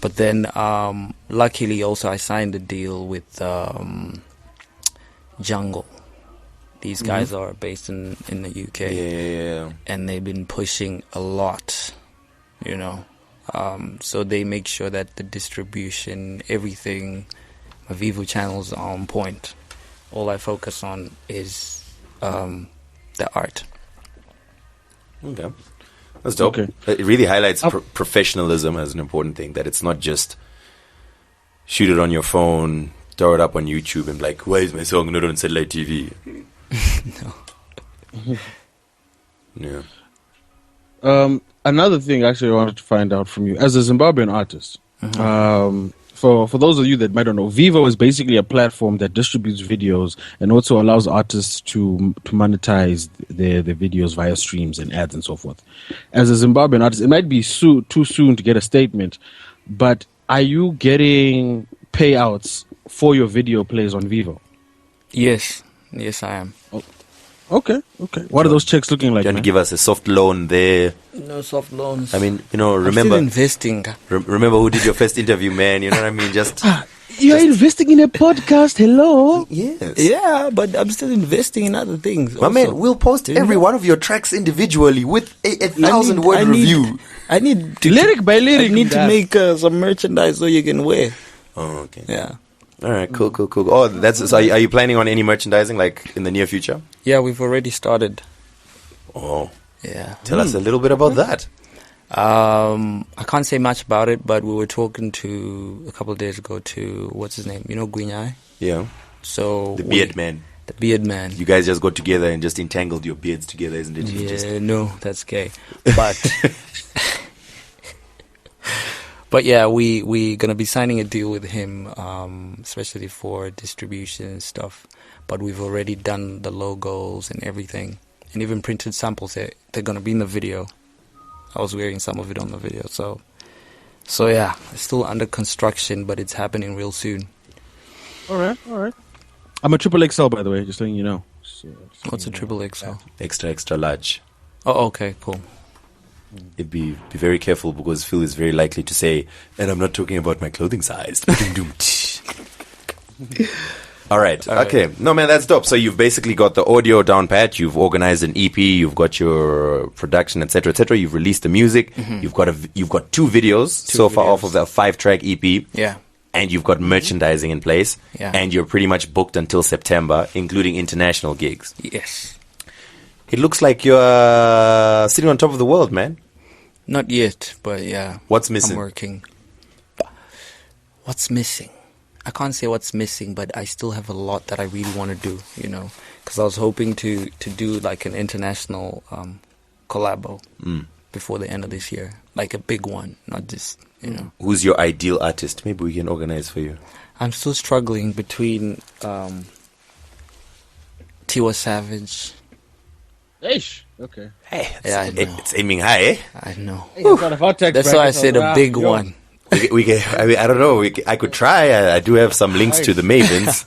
But then, luckily also I signed a deal with Jungle. These guys are based in the UK. Yeah. And they've been pushing a lot, you know. So they make sure that the distribution, everything, my Vivo channels are on point. All I focus on is the art. Okay. That's dope. Okay. It really highlights professionalism as an important thing, that it's not just shoot it on your phone, throw it up on YouTube and be like, why is my song not on satellite TV? No. Yeah. Another thing actually I wanted to find out from you, as a Zimbabwean artist, for those of you that might not know, Vivo is basically a platform that distributes videos and also allows artists to monetize their videos via streams and ads and so forth. As a Zimbabwean artist, it might be too soon to get a statement, but are you getting payouts for your video plays on Vivo? Yes, I am. Okay. What are those checks looking like? Do you want to give us a soft loan there? No soft loans. I mean, I'm still investing. Remember who did your first interview, man? You know what I mean? You're investing in a podcast. Hello. Yes. Yeah, but I'm still investing in other things. My man, we'll post every one of your tracks individually with a 1,000-word review. I need to lyric by lyric. I need to make some merchandise so you can wear. Oh, okay. Yeah. All right, cool. Oh, so are you planning on any merchandising like in the near future? Yeah, we've already started. Oh. Yeah. Tell us a little bit about that. I can't say much about it, but we were talking to a couple of days ago to what's his name? You know Gwinyai? Yeah. So the beard man. The beard man. You guys just got together and just entangled your beards together, isn't it? Yeah, no, that's gay. But but yeah, we gonna be signing a deal with him, especially for distribution and stuff. But we've already done the logos and everything, and even printed samples. They're gonna be in the video. I was wearing some of it on the video, so yeah, it's still under construction, but it's happening real soon. All right. I'm a triple XL, by the way, just letting you know. So, what's a triple XL? Extra large. Oh, okay, cool. It'd be very careful because Phil is very likely to say, and I'm not talking about my clothing size. All right. Okay. No, man, that's dope. So you've basically got the audio down pat. You've organized an EP. You've got your production, etc., etc. You've released the music. Mm-hmm. You've got two videos so far off of the 5-track EP. Yeah. And you've got merchandising in place. Yeah. And you're pretty much booked until September, including international gigs. Yes. It looks like you're sitting on top of the world, man. Not yet, but yeah. What's missing? I'm working. What's missing? I can't say what's missing, but I still have a lot that I really want to do, you know. Because I was hoping to do like an international collabo before the end of this year. Like a big one, not just, you know. Who's your ideal artist? Maybe we can organize for you. I'm still struggling between Tiwa Savage. Eish. Okay. Hey, it's aiming high, eh? I know. That's why I said a big one. We can, I don't know. I could try. I do have some links to the Mavens.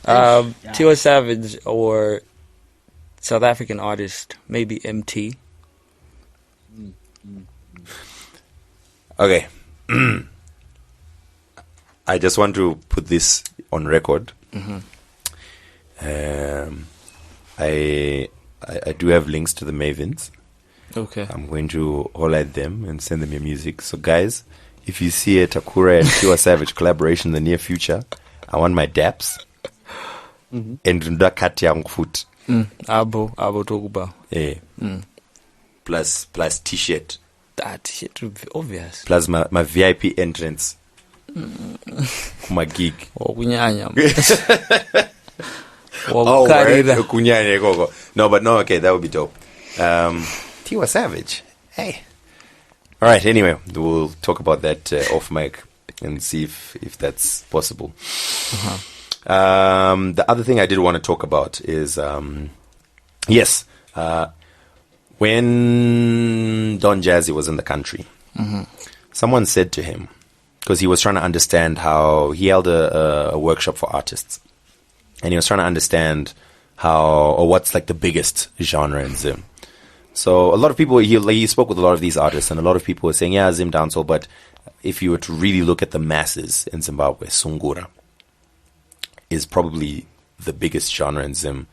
Tiwa Savage or South African artist, maybe MT. Okay. I just want to put this on record. Mm-hmm. I do have links to the Mavens. Okay. I'm going to holler at them and send them your music. So, guys, if you see a Takura and Tiwa Savage collaboration in the near future, I want my daps and ndakati yangu foot. Abo tokuba. Yeah. Plus t-shirt. That shit would be obvious. Plus my VIP entrance. My gig. Oh, right. No, but no, okay, that would be dope. Tiwa Savage. Hey. All right, anyway, we'll talk about that off mic and see if that's possible. The other thing I did want to talk about is, When Don Jazzy was in the country, someone said to him, because he was trying to understand how he held a workshop for artists, and he was trying to understand what's like the biggest genre in Zim. So a lot of people, he spoke with a lot of these artists, and a lot of people were saying, yeah, Zim dancehall, but if you were to really look at the masses in Zimbabwe, Sungura is probably the biggest genre in Zim,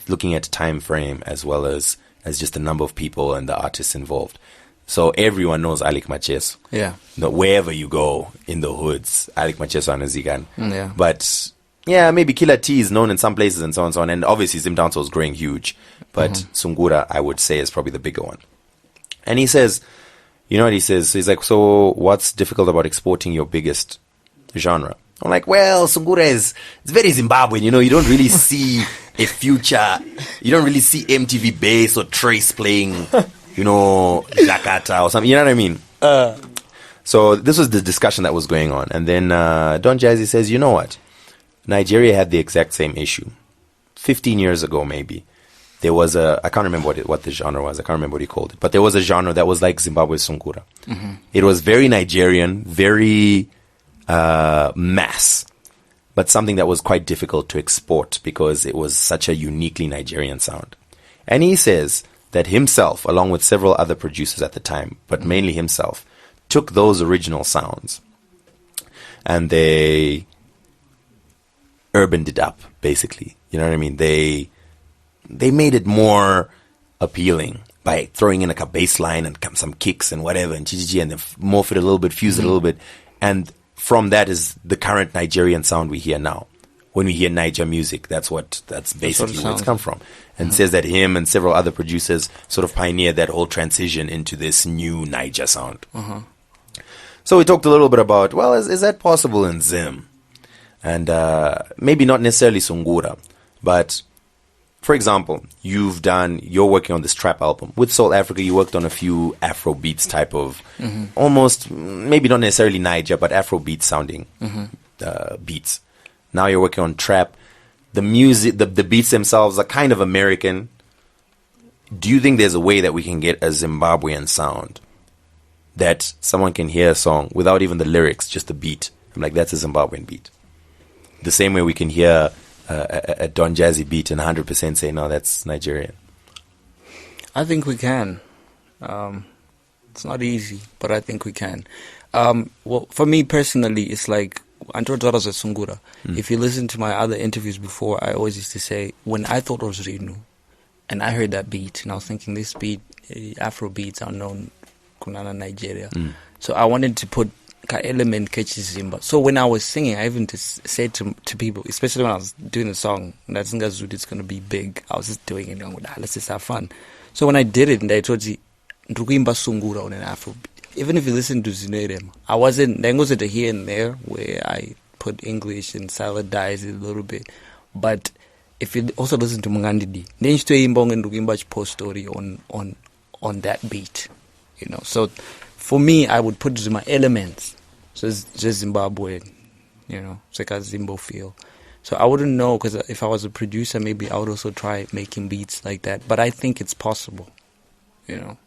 looking at time frame as well as just the number of people and the artists involved. So everyone knows Alik Macheso. Yeah. Wherever you go in the hoods, Alik Macheso and Zigan. Yeah. But yeah, maybe Killer T is known in some places and so on and so on. And obviously Zim dancehall is growing huge. But Sungura, I would say, is probably the bigger one. And he says, you know what he says? He's like, so what's difficult about exporting your biggest genre? I'm like, well, Sungura it's very Zimbabwean, you know, you don't really see a future, you don't really see MTV Bass or Trace playing, you know, Jakarta or something, you know what I mean? So this was the discussion that was going on. And then Don Jazzy says, you know what? Nigeria had the exact same issue. 15 years ago, maybe. There was I can't remember what the genre was. I can't remember what he called it. But there was a genre that was like Zimbabwe's Sungura. It was very Nigerian, very mass, but something that was quite difficult to export because it was such a uniquely Nigerian sound. And he says that himself, along with several other producers at the time, but mainly himself, took those original sounds and they urbaned it up, basically. You know what I mean? They made it more appealing by throwing in like a bass line and some kicks and whatever and and then morph it a little bit, fuse it a little bit. And from that is the current Nigerian sound we hear now. When we hear Niger music, that's basically where it's come from. And says that him and several other producers sort of pioneered that whole transition into this new Niger sound. So we talked a little bit about, well, is that possible in Zim? And maybe not necessarily Sungura, but for example, you're working on this trap album. With Soul Afrika, you worked on a few Afro beats type of, almost, maybe not necessarily Niger, but Afro beat sounding beats. Now you're working on trap. The music, the beats themselves are kind of American. Do you think there's a way that we can get a Zimbabwean sound that someone can hear a song without even the lyrics, just the beat? I'm like, that's a Zimbabwean beat. The same way we can hear a Don Jazzy beat and 100% say, no, that's Nigerian. I think we can. It's not easy, but I think we can. Well, for me personally, it's like, Antotoras Sungura. If you listen to my other interviews before, I always used to say, when I thought it was Zvinhu, and I heard that beat, and I was thinking this beat, Afro beats are known Kunana Nigeria. So I wanted to put ka element catches Zimba. So when I was singing, I even said to people, especially when I was doing the song, that's it's going to be big. I was just doing it, let's just have fun. So when I did it, and I told you, Ndrukuimba Sungura on an Afro beat. Even if you listen to Zvinhu, I wasn't, there was a here and there where I put English and saladize it a little bit. But if you also listen to Mungandidi, then you still Ndrukuimba post story on that beat, you know. So for me, I would put my elements. So it's just Zimbabwean, you know, it's like a Zimbo feel. So I wouldn't know, because if I was a producer, maybe I would also try making beats like that. But I think it's possible, you know.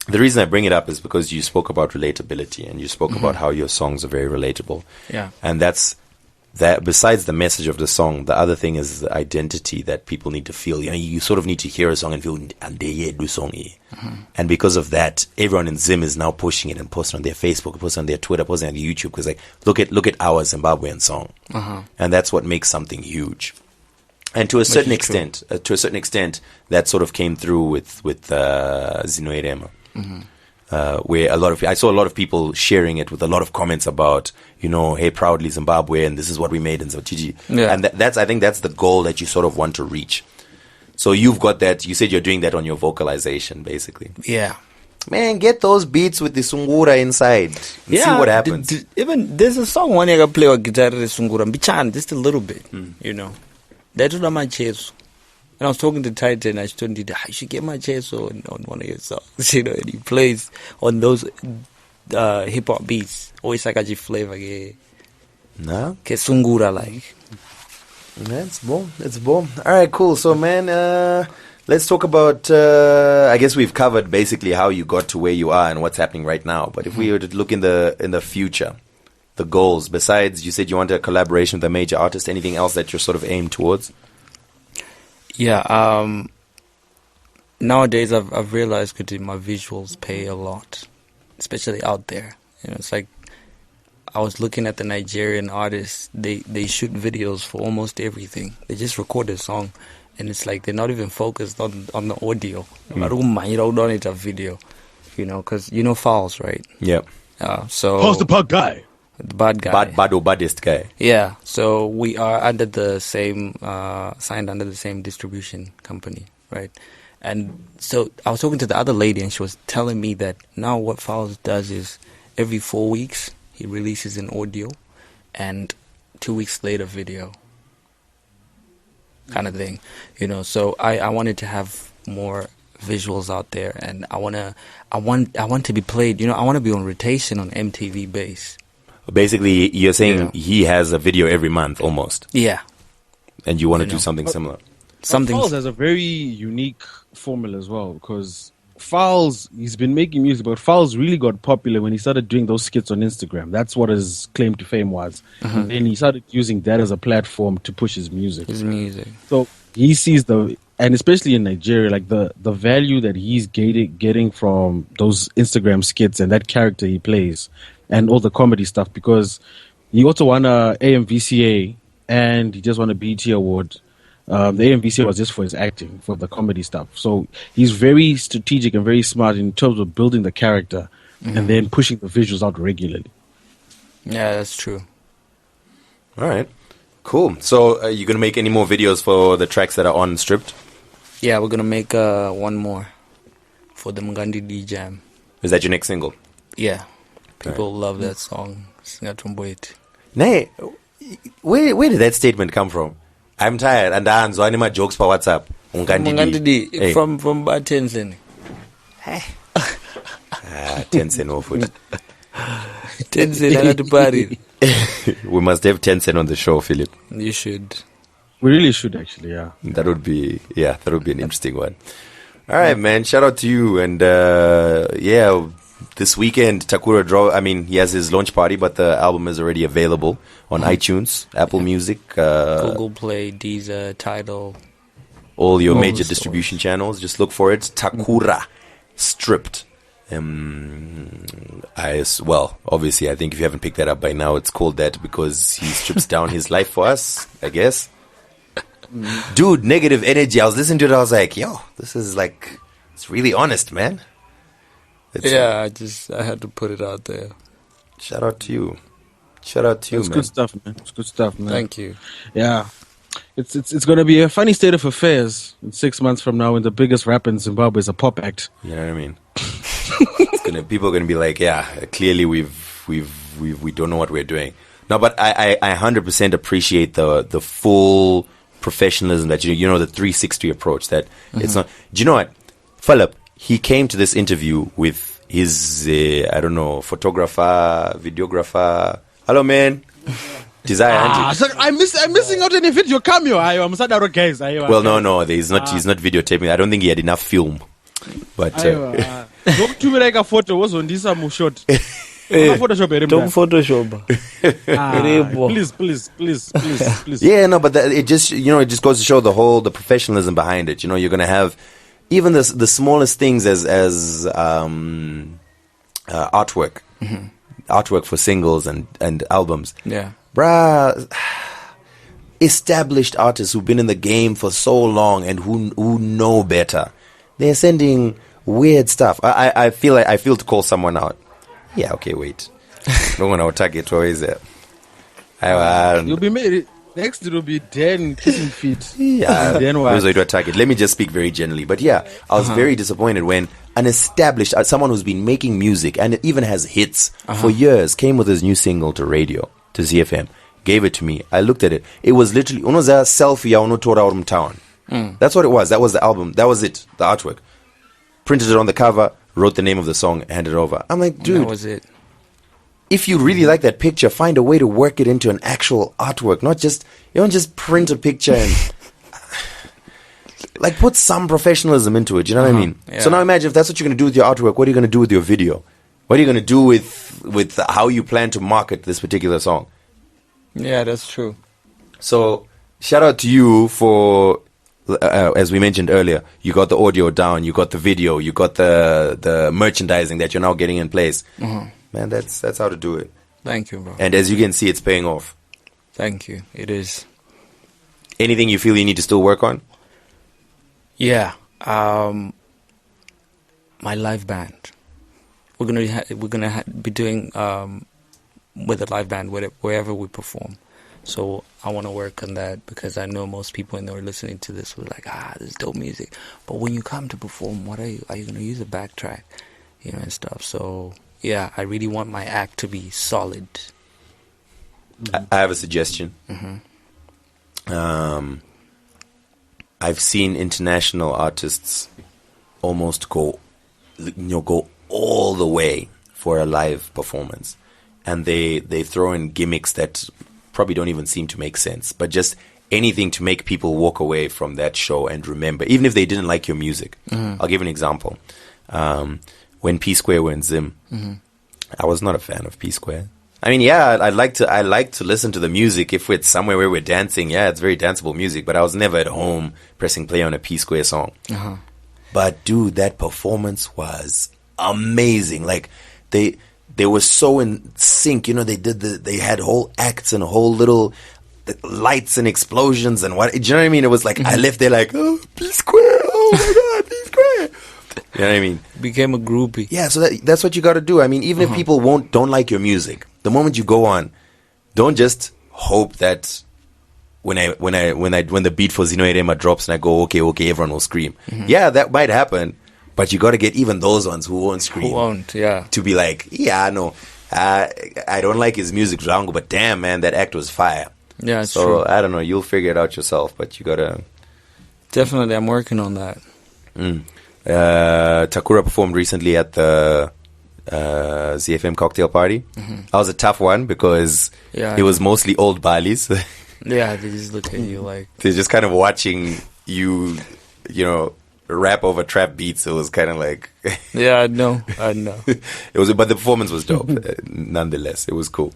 The reason I bring it up is because you spoke about relatability and you spoke about how your songs are very relatable. Yeah. And that's that. Besides the message of the song, the other thing is the identity that people need to feel. You know, you sort of need to hear a song and feel, and they do song. And because of that, everyone in Zim is now pushing it and posting on their Facebook, posting on their Twitter, posting on YouTube, because like, look at our Zimbabwean song. And that's what makes something huge. And to a certain extent, that sort of came through with Zvinhu. Where I saw a lot of people sharing it with a lot of comments about, you know, hey, proudly Zimbabwe, and this is what we made in Zimbabwe. Yeah. And I think that's the goal that you sort of want to reach. So you've got that. You said you're doing that on your vocalization, basically. Yeah. Man, get those beats with the Sungura inside. And see what happens. Even there's a song one I can play with guitar Sungura, Bichan, just a little bit, you know. That's what my chase. And I was talking to Titan, I told him, I should get my chest on one of your songs, you know, and he plays on those hip-hop beats. Always like a flavor, no? Que Sungura, like. That's boom. All right, cool. So, man, Let's talk about, I guess we've covered basically how you got to where you are and what's happening right now. But if we were to look in the future, the goals, besides you said you want a collaboration with a major artist, anything else that you're sort of aimed towards? Yeah, nowadays I've realized that my visuals pay a lot, especially out there. You know, it's like I was looking at the Nigerian artists, they shoot videos for almost everything. They just record a song. And it's like they're not even focused on the audio. I don't mind, don't need a video, you know, because you know Fowls, right? Yeah. So How's the bad guy? The bad guy. Baddest guy. Yeah. So we are under the same, signed under the same distribution company, right? And so I was talking to the other lady, and she was telling me that now what Fowls does is every 4 weeks he releases an audio, and 2 weeks later video. Kind of thing, you know. So I wanted to have more visuals out there, and I want to be played. You know, I want to be on rotation on MTV Base. Basically, you're saying Yeah. he has a video every month almost, Yeah, and you want to You do know. something similar. something. Fowls has a very unique formula as well, because Fowls, he's been making music, but Fowls really got popular when he started doing those skits on Instagram. That's what his claim to fame was. And then he started using that as a platform to push his music. His music. So he sees and especially in Nigeria, like the value that he's getting from those Instagram skits and that character he plays and all the comedy stuff, because he also won a AMVCA and he just won a BET award. The AMVCA was just for his acting, for the comedy stuff. So he's very strategic and very smart in terms of building the character and then pushing the visuals out regularly. Yeah, that's true. All right, cool. So are you going to make any more videos for the tracks that are on Stripped? Yeah, we're gonna make one more for the Mgandi D Jam. Is that your next single? Yeah, people love that song. Singatumboit. Nay, where did that statement come from? I'm tired and I'm so my jokes for WhatsApp. Mgandi D Hey. from Tenzin. 10 cent off it. Tenzin, I got to party. We must have 10 cent on the show, Philip. You should. We really should, actually, yeah. That would be an interesting one. All right, man. Shout out to you. And this weekend, Takura he has his launch party, but the album is already available on iTunes, Apple Music, Google Play, Deezer, Tidal. all your All major the distribution channels. Just look for it. Takura, Stripped. Obviously, I think if you haven't picked that up by now, it's called that because he strips down his life for us, I guess. Dude, negative energy. I was listening to it. I was like, yo, this is like, it's really honest, man. Yeah, I had to put it out there. Shout out to you. Shout out to you, It's man. good stuff, man. It's good stuff, man. Thank you. Yeah. It's going to be a funny state of affairs in 6 months from now when the biggest rapper in Zimbabwe is a pop act. You know what I mean? People are gonna be like, yeah, clearly we don't know what we're doing. No, but I 100% appreciate the full professionalism that the 360 approach. That it's not. Do you know what, Philip? He came to this interview with his photographer, videographer. Hello, man. Desire. So I'm missing out on a video cameo. I'm sad out, guys. Well, no, he's not videotaping. I don't think he had enough film. But don't do me like a photo. Was on this shot. Photoshop. Don't Photoshop. Please. Yeah, no, but it just goes to show the professionalism behind it. You're gonna have even the smallest things as artwork, artwork for singles and albums. Yeah. Bruh, established artists who've been in the game for so long and who know better. They're sending weird stuff. I feel to call someone out. Yeah, okay, wait. Don't want to target. What is it? You'll be made. Next, it will be 10 kissing feet. Yeah, Then what? those are to attack it. Let me just speak very generally. But yeah, I was very disappointed when an established, someone who's been making music and it even has hits for years, came with his new single to radio, to ZFM, gave it to me. I looked at it. It was literally, unoza selfie ya unotora from town. That's what it was. That was the album. That was it. The artwork. Printed it on the cover, wrote the name of the song, handed it over. I'm like, dude. That was it. If you really like that picture, find a way to work it into an actual artwork. You don't just print a picture and like put some professionalism into it. You know what I mean? Yeah. So now imagine if that's what you're going to do with your artwork. What are you going to do with your video? What are you going to do with how you plan to market this particular song? Yeah, that's true. So shout out to you for, as we mentioned earlier, you got the audio down, you got the video, you got the merchandising that you're now getting in place. Man, that's how to do it. Thank you, bro. And as you can see, it's paying off. Thank you. It is. Anything you feel you need to still work on? Yeah. My live band. We're gonna be doing with a live band wherever we perform. So I want to work on that because I know most people when they were listening to this were like, this is dope music. But when you come to perform, what are you gonna use a backtrack, and stuff. So yeah, I really want my act to be solid. I have a suggestion. I've seen international artists almost go all the way for a live performance, and they throw in gimmicks that probably don't even seem to make sense, but just anything to make people walk away from that show and remember, even if they didn't like your music. I'll give an example. When P Square were in Zim, I was not a fan of P Square. I mean, yeah, I like to listen to the music if it's somewhere where we're dancing. Yeah, it's very danceable music, but I was never at home pressing play on a P Square song. But dude, that performance was amazing. Like they were so in sync. They had whole acts and whole little lights and explosions and what. Do you know what I mean? It was like I left there like, oh, P Square. Oh my God, P Square. You know what I mean? Became a groupie. Yeah, so that's what you got to do. I mean, even if people don't like your music, the moment you go on, don't just hope that when the beat for Zvinhu Erema drops and I go, okay, everyone will scream. Yeah, that might happen, but you got to get even those ones who won't scream. Who won't? Yeah. To be like, yeah, no, I don't like his music, Zvangu, but damn, man, that act was fire. Yeah, it's so true. I don't know. You'll figure it out yourself, but you gotta. Definitely, I'm working on that. Takura performed recently at the ZFM cocktail party. That was a tough one because it was mostly old Balis. Yeah, they just look at you like they're just kind of watching you, rap over trap beats. It was kind of like yeah, I know. It was, but the performance was dope. Nonetheless, it was cool.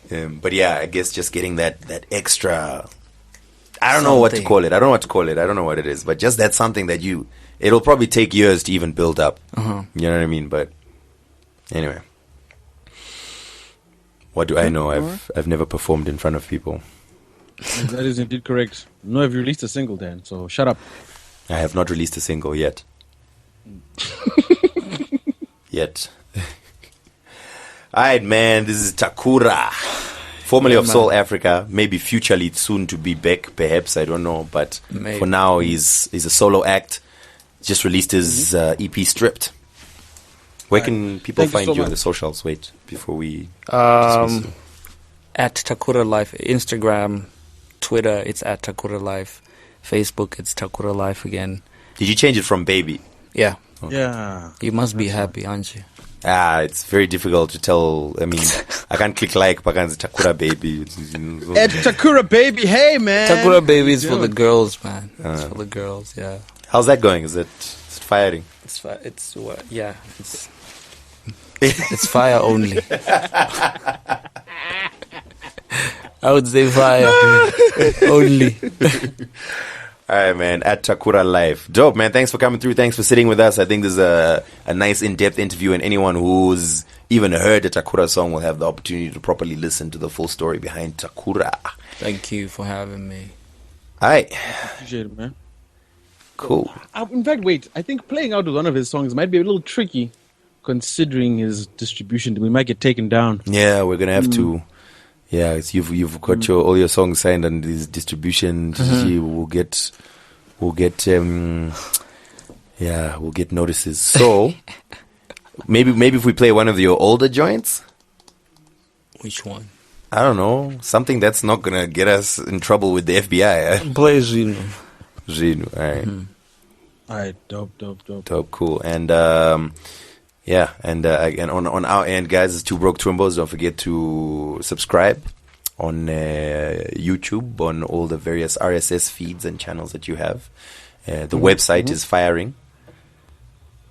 But yeah, I guess just getting that extra. I don't know what to call it. I don't know what it is. But just that's something that it'll probably take years to even build up. You know what I mean? But anyway, what do I know? I've never performed in front of people. That is indeed correct. No, I've released a single, Dan. So shut up. I have not released a single yet. Yet. All right, man. This is Takura, formerly of Soul Afrika. Maybe futurely soon to be back, perhaps. I don't know. But for now, he's a solo act. Just released his EP Stripped. Where can people find you on the socials? Wait, before we dismiss. At Takura Life, Instagram, Twitter, it's at Takura Life. Facebook, it's Takura Life again. Did you change it from baby? Yeah. Okay. Yeah. You must be happy, aren't you? It's very difficult to tell. I mean, I can't click like, but it's Takura baby. At Takura baby, hey man. Takura baby is for the girls, man. It's for the girls, yeah. How's that going? Is it firing? It's it's fire only. I would say fire only. All right, man. At Takura Life. Dope, man. Thanks for coming through. Thanks for sitting with us. I think this is a nice in-depth interview, and anyone who's even heard a Takura song will have the opportunity to properly listen to the full story behind Takura. Thank you for having me. All right. Appreciate it, man. Cool. In fact, wait. I think playing out with one of his songs might be a little tricky, considering his distribution. We might get taken down. Yeah, we're gonna have to. Yeah, you've got all your songs signed and this distribution. We'll get notices. So maybe if we play one of your older joints. Which one? I don't know, something that's not gonna get us in trouble with the FBI. Play Zvinhu. Zvinhu, all right. All right, dope. Cool. And again, on our end, guys, it's two Broke Twimbos. Don't forget to subscribe on YouTube, on all the various RSS feeds and channels that you have. The website is firing.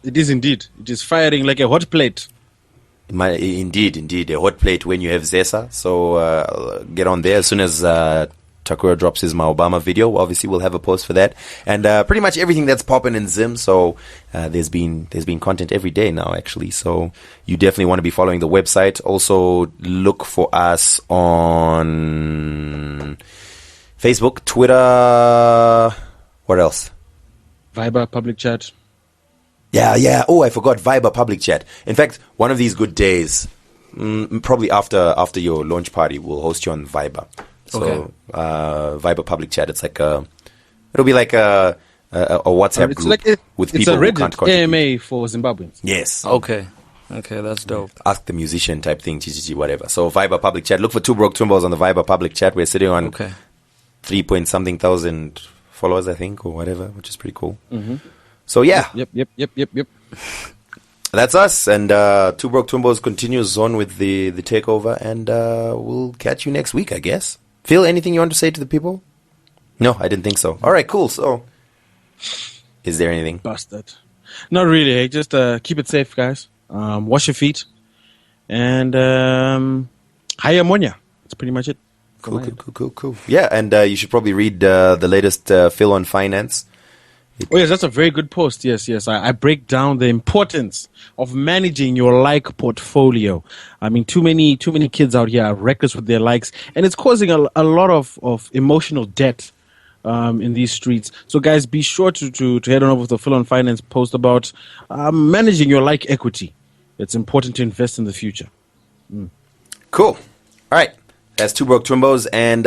It is indeed. It is firing like a hot plate. Indeed, a hot plate when you have Zesa. So get on there as soon as Takura drops his Maobama video. Obviously, we'll have a post for that, and pretty much everything that's popping in Zim. So there's been content every day now, actually. So you definitely want to be following the website. Also, look for us on Facebook, Twitter. What else? Viber, public chat. Yeah. Oh, I forgot Viber public chat. In fact, one of these good days, probably after your launch party, we'll host you on Viber. So Viber public chat. It's like it'll be like a WhatsApp group with people who can't contribute. AMA for Zimbabweans. Yes. Okay, that's dope. Ask the musician type thing, whatever. So Viber public chat. Look for Two Broke Twimbos on the Viber public chat. We're sitting on 3-point-something thousand followers, I think, or whatever, which is pretty cool. Mm-hmm. So yeah. Yep. That's us, and Two Broke Twimbos continues on with the takeover, and we'll catch you next week, I guess. Phil, anything you want to say to the people? No, I didn't think so. All right, cool. So, is there anything? Bastard. Not really. Hey. Just keep it safe, guys. Wash your feet, and high ammonia. That's pretty much it. Cool. Yeah, and you should probably read the latest Phil on finance. Oh yes, that's a very good post. Yes. I break down the importance of managing your like portfolio. I mean, too many kids out here are reckless with their likes, and it's causing a lot of emotional debt in these streets. So guys, be sure to head on over to the Phil on Finance post about managing your like equity. It's important to invest in the future. Cool. All right, that's Two Broke Twimbos, and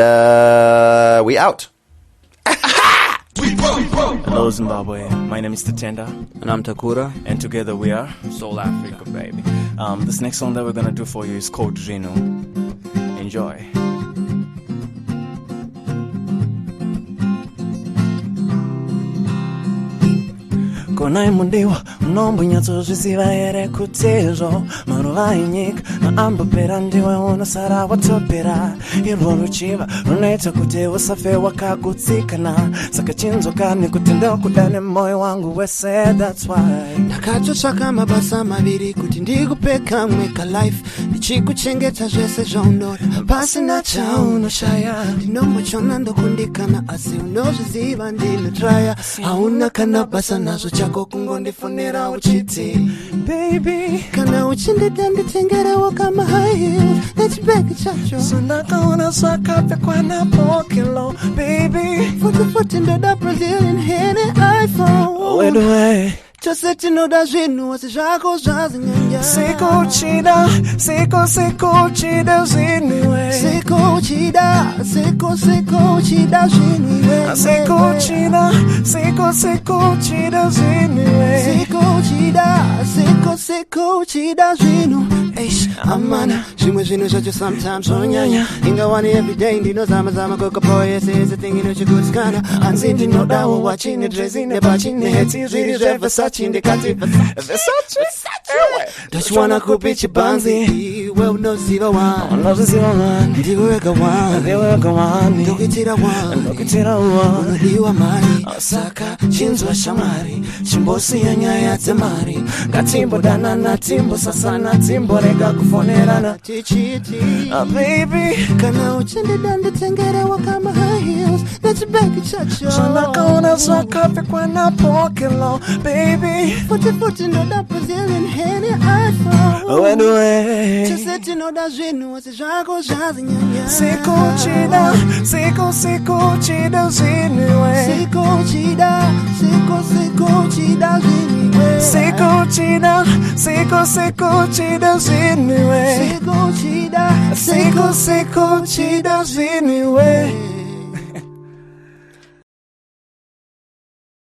we out. Hello Zimbabwe, my name is Tatenda. And I'm Takura. And together we are Soul Afrika, baby. This next song that we're gonna do for you is called Zvinhu. Enjoy. Konai mundiwa unombo nyatso zviziva here kutezvo maruva enyika maambopera ndiwe unosara watopera irwo ruchiva runoita kuti usafe wakagutsikana saka chinzoka nekuti ndokuda nemoyo wangu wese. That's why ndakatotsvaka mabasa maviri kuti ndikupe kamwe kalife ndichikuchengeta zvese zvaunoda pasina chaunoshaya ndinombochona ndokundikana asi unozviziva ndinotraya hauna kana basa nazvo chako kungondifonera uchiti baby kana uchindida nditengerewo kama high heels nechibegi chacho so ndakaona zvakapfekwa napokelo baby futi ndoda Brazilian hair iPhone wedwe chose tinoda zvinhu asi zvako zvazinyanya sikuchida zvinhuwe sikuchida zvinhuwe sikuchida zvinhuwe sikuchida zvinhu amana zvimwe zvinhu zvacho sometimes zvonyanya ingawani everyday ndinozama kokapoa yese thing inochigutsikana hanzi ndinodawo wachine dresi nepachine heti zviri zveversace ndikati versace ndochiwana kupi chibanzi iwe unoziva wani ndiwe wega wani ndokuitira wani unodiwa mari saka chinzwa shamwari chimbosiya nyaya dzemari ngatimbodanana timbosasana timborega kufonerana tichiti baby kana uchindida nditengerewo kama high heels nechibegi chacho zvandakaona zvakapfekwa napokelo baby futi ndoda Brazilian hair iPhone wedwe chose tinoda zvinhu asi zvako zvazinyanya sikuchida zvinhuwe sikuchida zvinhuwe sikuchida zvinhuwe sikuchida zvinhuwe